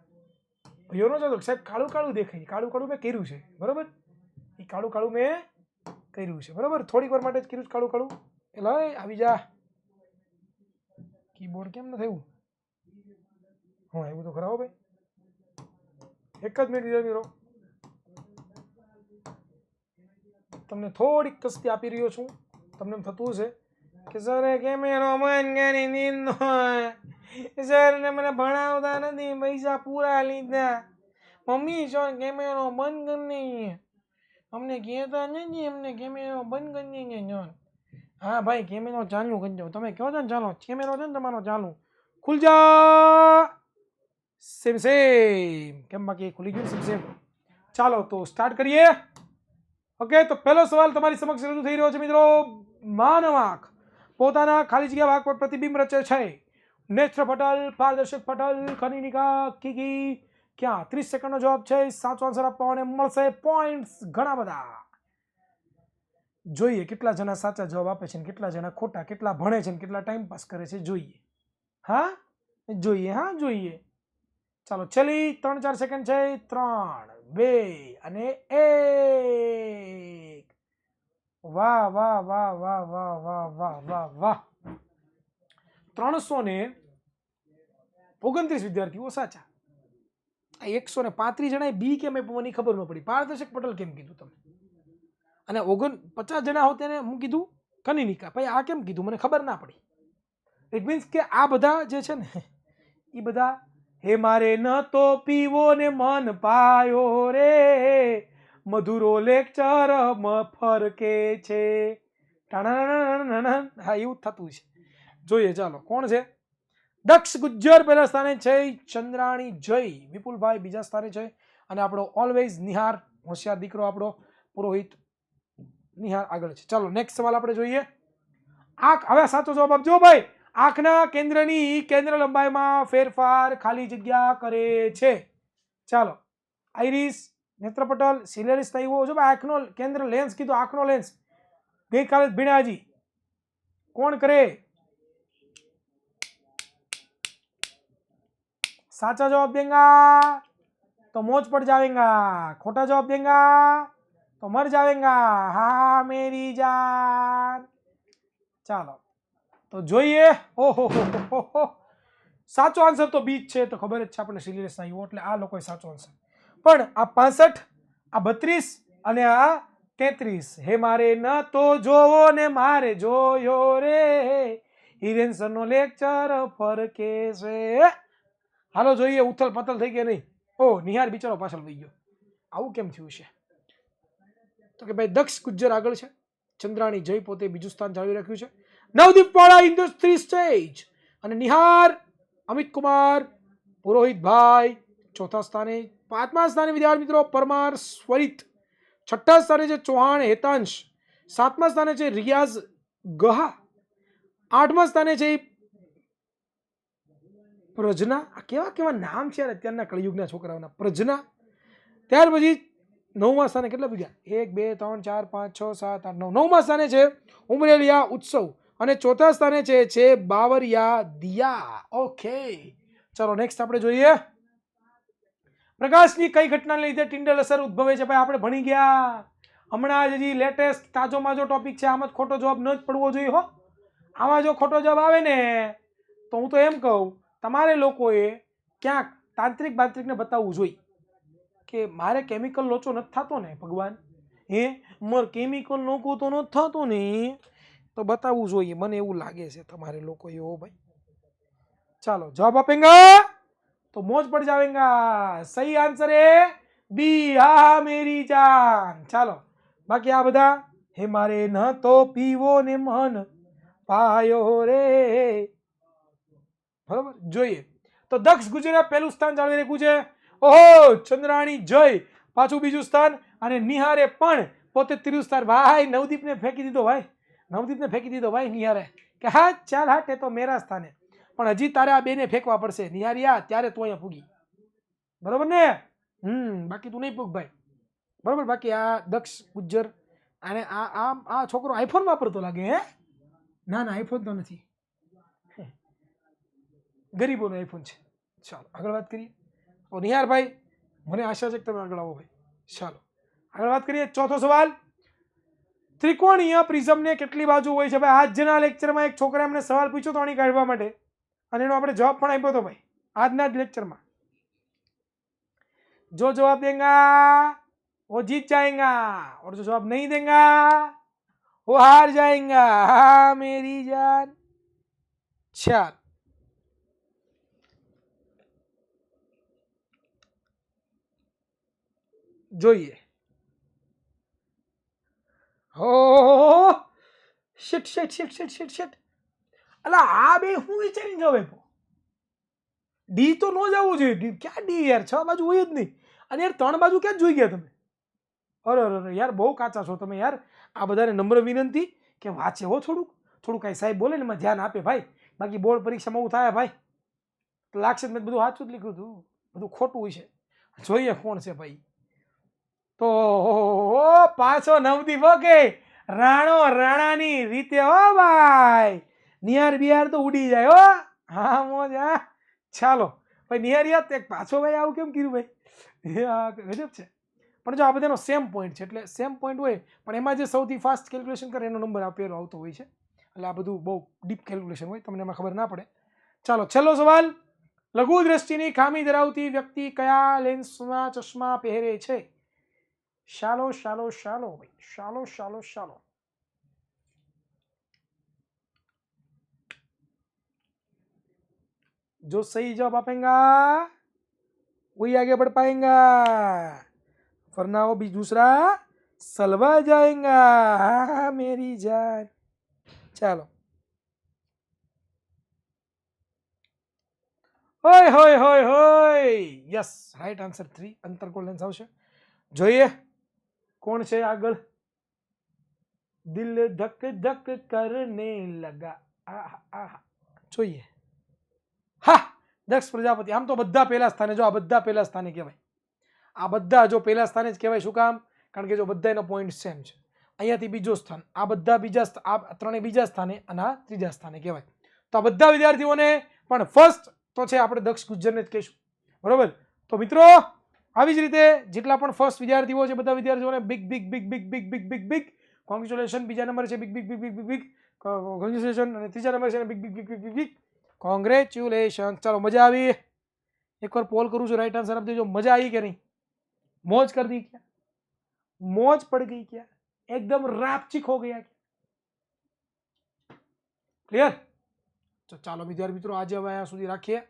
ભૈયો નો ચાલો સાહેબ, કાળું કાળું દેખાય, કાળું કાળું મેં કર્યું છે. બરાબર? એ કાળું કાળું મેં કર્યું છે, બરાબર. થોડીક વાર માટે જ કર્યું કાળું કાળું. એટલે આવી જા. કીબોર્ડ કેમ ન થયું? હા, એવું તો ખરાબ ભાઈ. એક જ મિનિટ મિત્રો, તમને થોડીક કસ્તી આપી રહ્યો છું. તમને એમ થતું હશે કે સર કેમેરો બંધ કરી દીધો, સર ને મને ભણાવતા નથી, પૈસા પૂરા લીધા. મમ્મી સર કેમેરો બંધ કરી દઈએ, અમને કહેતા નથી, અમને કેમેરો બંધ કરી દઈએ. હા ભાઈ, કેમેરો ચાલુ કરી દો. તમે કહો છો ને ચાલો, કેમેરો છે ને તમારો ચાલુ. ખુલ જા. સેમ સેમ. કેમ બાકી ખુલી ગયું સેમ સેમ. ચાલો તો સ્ટાર્ટ કરીએ. ઓકે, તો પહેલો સવાલ તમારી સમક્ષ રજૂ થઈ રહ્યો છે મિત્રો. માનવ આંખ પોતાના ખાલી જગ્યા ભાગ પર પ્રતિબિંબ રચે છે. નેત્ર પટલ, પારદર્શક પટલ, કનિનિકા, કીકી. ક્યાં? 30 સેકન્ડનો જવાબ છે. સાચો આન્સર આપવાને મળશે પોઈન્ટ્સ ઘણા બધા. જોઈએ કેટલા જણા સાચા જવાબ આપે છે, કેટલા જણા ખોટા, કેટલા ભણે છે, કેટલા ટાઈમ પાસ કરે છે. જોઈએ. હા જોઈએ, હા જોઈએ. ચાલો ચલી 3-4 સેકન્ડ છે. 3, 2 અને 1. વાહ વાહ વાહ વાહ વાહ વાહ વાહ વાહ વાહ. 329 વિદ્યાર્થીઓ સાચા. 135 જણા બી કેમ આપ્યું મને ખબર ન પડી. પારદર્શક પટલ કેમ કીધું તમે? અને 49 જણા હોત તેને હું કીધું કનિનિકા. ભાઈ આ કેમ કીધું મને ખબર ના પડી. ઇટ મીન્સ કે આ બધા જે છે ને એ બધા હે મારે ન તો પીવો ને મન પાયો રે, મધુરો લેક્ચર ફરકે છે. હા એવું થતું છે. જોઈએ ચાલો કોણ છે. દક્ષ ગુજ્જર પહેલા સ્થાને છે. ચંદ્રાણી જય વિપુલભાઈ બીજા સ્થાને છે. અને આપણો ઓલવેઝ નિહાર હોશિયાર દીકરો આપણો પુરોહિત નિહાર આગળ છે. ચાલો નેક્સ્ટ સવાલ આપણે જોઈએ. આંખ, હવે સાચો જવાબ આપજો ભાઈ. આંખના કેન્દ્રની કેન્દ્ર લંબાઈમાં ફેરફાર ખાલી જગ્યા કરે છે. ચાલો આઈરિસ, નેત્રપટલ, સિલિયરી સ્નાયુઓ. જો ભાઈ આંખનો કેન્દ્ર લેન્સ કીધું, આંખનો લેન્સ ગઈકાલે ભીણાજી કોણ કરે? साचा जवाब देंगा तो मौज पड़ जाएगा, खोटा जवाब देंगा तो मर जाएगा। हाँ मेरी जान। ચાલો તો જોઈએ. ઓહો સાચો આન્સર તો બીજ છે, તો ખબર જ છે આપણે સિલિયસ સ્નાયુઓ, એટલે આ લોકો સાચો આન્સર. પણ આ 65, આ 32 અને આ 33 હે મારે ન તો જોવો ને મારે જોયો રે, હિરેન સર નો લેક્ચર ફરકે છે. હાલો જોઈએ ઉથલ પથલ થઈ ગયા નહીં. ઓ નિહાર બિચારો પાછળ વહી ગયો, આવું કેમ થયું છે? તો કે ભાઈ દક્ષ ગુજ્જર આગળ છે, ચંદ્રાણી જય પોતે બીજું સ્થાન જાળવી રાખ્યું છે. નવદીપ વાળા ઇન્ડસ્ટ્રી સ્ટેજ અને નિહાર અમિત કુમાર પુરોહિતભાઈ ચોથા સ્થાને. 5મા સ્થાને વિદ્યાર્થી મિત્રો પરમાર સ્વરિત. 6ઠ્ઠા સ્થાને છે ચૌહાણ હેતાંશ. 7મા સ્થાને છે રિયાઝ ગહા. 8મા સ્થાને છે પ્રજ્ઞા. આ કેવા કેવા નામ છે અત્યારના કળિયુગના છોકરાઓના. પ્રજ્ઞા. ત્યાર પછી 9મા સ્થાને કેટલા બીજા? 1 2 3 4 5 6 7 8 9. 9મા સ્થાને છે ઉમરેલિયા ઉત્સવ અને ચોથા સ્થાને છે બાવરિયા દિયા. ઓકે ચલો નેક્સ્ટ આપણે જોઈએ. પ્રકાશની કઈ ઘટનાને લીધે ટિન્ડલ અસર ઉદ્ભવે છે? ભાઈ આપણે ભણી ગયા હમણાં જ લેટેસ્ટ તાજો માજો ટોપિક છે. આમાં જ ખોટો જવાબ ન જ પડવો જોઈએ હો. આમાં જો ખોટો જવાબ આવે ને તો હું તો એમ કહું તમારે લોકોએ ક્યાંક તાંત્રિક બાંત્રિકને બતાવવું જોઈએ કે મારે કેમિકલ લોચો નથી થતો ને ભગવાન, હે મારે કેમિકલ લોકો તો નથી થતો ને, તો બતાવવું જોઈએ. મને એવું લાગે છે તમારે લોકો એવો ભાઈ. ચાલો જવાબ આપેંગા तो मौज पड़ जाएगा. सही आंसर है बी, हा मेरी जान. ચાલો બાકી આ બધા હે મારે ન તો પીવો ને મન પાયો રે. બરાબર જોઈએ તો દક્ષ ગુજરાત પહેલું સ્થાન જાળવી રાખ્યું છે. ઓહો ચંદ્રાણી જય પાછું બીજું સ્થાન અને નિહારે પણ પોતે ત્રીજું સ્થાન. ભાઈ નવદીપને ફેંકી દીધો ભાઈ, નવદીપને ફેંકી દીધો ભાઈ નિહારે કે હા ચાલ હાટ એ તો મેરા સ્થાન હે. પણ હજી તારે આ બેને ફેંકવા પડશે નિહારિયા, ત્યારે તું અહીંયા પૂગી. બરોબર ને? બાકી તું નહીં પૂગ ભાઈ. બરોબર. બાકી આ દક્ષ ગુજ્જર અને આ છોકરો આઈફોન વાપરતો લાગે. હે ના ના આઈફોન તો નથી, ગરીબોનો આઈફોન છે. ચાલો આગળ વાત કરીએ. તો નિહારભાઈ મને આશા છે કે તમે આગળ આવો ભાઈ. ચાલો આગળ વાત કરીએ ચોથો સવાલ, ત્રિકોણીય પ્રિઝમને કેટલી બાજુ હોય છે? ભાઈ આજના લેક્ચરમાં એક છોકરા એમને સવાલ પૂછ્યો તો આની કાઢવા માટે, અને એનો આપણે જવાબ પણ આપ્યો હતો ભાઈ આજના જ લેક્ચરમાં. जो जवाब देगा वो जीत जाएगा और जो जवाब नहीं देगा वो हार जाएगा. हाँ मेरी जान. ચાલ જોઈએ. હો shit shit shit shit shit shit. અલા આ બે હું વિચારીને જવે ડી તો ન જવું જોઈએ. ક્યાં ડી યાર? 6 બાજુ હોય જ નહીં. અને યાર 3 બાજુ ક્યાં જોઈ ગયા તમે? અરે અરે યાર બહુ કાચા છો તમે યાર. આ બધાને નમ્ર વિનંતી કે વાંચે હો થોડું કાંઈ સાહેબ બોલે ને એમાં ધ્યાન આપે ભાઈ. બાકી બોર્ડ પરીક્ષામાં એવું થાય ભાઈ, લાગશે મેં બધું સાચું જ લીધું હતું, બધું ખોટું હોય છે. જોઈએ કોણ છે ભાઈ. તો પાછો નવદીપ કે રાણો રાણાની રીતે હો ભાઈ. નિહાર બિહાર તો ઉડી જાય હો. હા મોજ. હા ચાલો ભાઈ નિહાર યાદ એક પાછો ભાઈ આવું કેમ કીધું ભાઈ? ગજબ છે. પણ જો આ બધાનો સેમ પોઈન્ટ છે એટલે સેમ પોઈન્ટ હોય પણ એમાં જે સૌથી ફાસ્ટ કેલ્ક્યુલેશન કરે એનો નંબર આપેલો આવતો હોય છે. એટલે આ બધું બહુ ડીપ કેલ્ક્યુલેશન હોય, તમને એમાં ખબર ના પડે. ચાલો છેલ્લો સવાલ, લઘુ દ્રષ્ટિની ખામી ધરાવતી વ્યક્તિ કયા લેન્સમાં ચશ્મા પહેરે છે? શાલો શાલો શાલો ભાઈ, શાલો શાલો શાલો. जो सही जवाब आपेगा वही आगे बढ़ पाएगा, वरना वो भी दूसरा सलवा जाएगा. हाँ मेरी जान. ચાલો હોય હોય હોય હોય. યસ રાઈટ આન્સર 3 અંતરકોણ લેન્સ આવશે. જોઈએ કોણ છે આગળ. દિલ ધક ધક કરને લગા. આહા જોઈએ. હા દક્ષ પ્રજાપતિ. આમ તો બધા પહેલા સ્થાને, જો આ બધા પહેલા સ્થાને કહેવાય. આ બધા જો પહેલા સ્થાને જ કહેવાય. શું કામ? કારણ કે જો બધા એનો પોઈન્ટ સેમ છે. અહીંયાથી બીજો સ્થાન, આ બધા બીજા, આ ત્રણે બીજા સ્થાને અને આ ત્રીજા સ્થાને કહેવાય. તો આ બધા વિદ્યાર્થીઓને પણ ફર્સ્ટ તો છે આપણે દક્ષ ગુજ્જરને જ કહીશું. બરોબર? તો મિત્રો આવી જ રીતે જેટલા પણ ફર્સ્ટ વિદ્યાર્થીઓ છે બધા વિદ્યાર્થીઓને big big big big big big big big congratulation. બીજા નંબર છે big big big big big big congratulation. અને ત્રીજા નંબર છે big big big big big big congratulation. ચાલો મજા આવી? એકવાર પોલ કરું છું, રાઈટ આન્સર આપી દેજો. મજા આવી કે નહીં? મોજ कर दी क्या? મોજ પડ ગઈ क्या? एकदम रापचिक हो गया क्या? ક્લિયર? તો ચાલો વિદ્યાર્થી મિત્રો આજે હવે અહીંયા સુધી રાખીએ.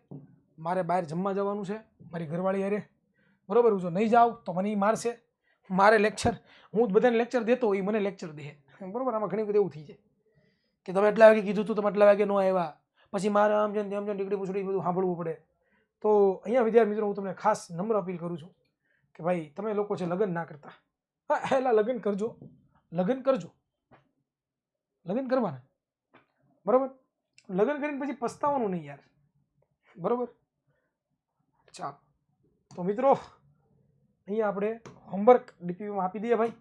મારે બહાર જમવા જવાનું છે મારી ઘરવાળી હારે. બરોબર? જો નહીં જાવ તો મને મારશે. મારે લેક્ચર, હું બધાને લેક્ચર દેતો હોય, મને લેક્ચર દે. બરોબર? આમાં ઘણી બધી એવું થઈ જાય કે તમે એટલા વાગે કીધું હતું, તમે એટલા વાગે ન આવ્યા, પછી મારે આમ જેમ તેમ જેમ ટીકડી પૂછડી બધું સાંભળવું પડે. તો અહીંયા વિદ્યાર્થી મિત્રો હું તમને ખાસ નમ્ર અપીલ કરું છું કે ભાઈ તમે લોકો છે લગ્ન ના કરતા. હા એલા લગ્ન કરજો, લગ્ન કરજો, લગ્ન કરવાના. બરોબર? લગ્ન કરીને પછી પસ્તાવાનું નહીં યાર. બરોબર? ચાલો તો મિત્રો અહીંયા આપણે હોમવર્ક ડીપીપીમાં આપી દઈએ ભાઈ.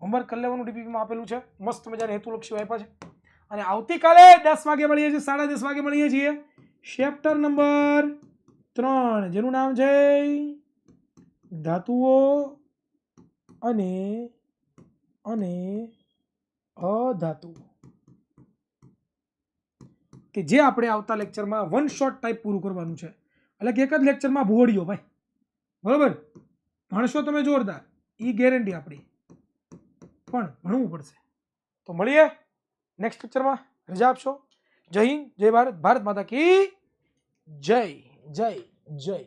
હોમવર્ક કરી લેવાનું ડીપીપીમાં આપેલું છે. મસ્ત મજાના હેતુલક્ષીઓ આપ્યા છે. અને આવતીકાલે 10 વાગે મળીએ છીએ, 10:30 વાગે મળીએ છીએ. ચેપ્ટર નંબર 3 જેનું નામ છે ધાતુઓ અને અધાતુઓ, કે જે આપણે આવતા લેક્ચરમાં વન શોટ ટાઈપ પૂરું કરવાનું છે. એટલે કે એક જ લેક્ચરમાં ભૂવડિયો ભાઈ. બરોબર? ભણશો તમે જોરદાર, એ ગેરંટી આપણી, પણ ભણવું પડશે. તો મળીએ નેક્સ્ટ લેક્ચરમાં. રજા આપશો. જય હિન્દ, જય ભારત, ભારત માતા કી જય. જય જય.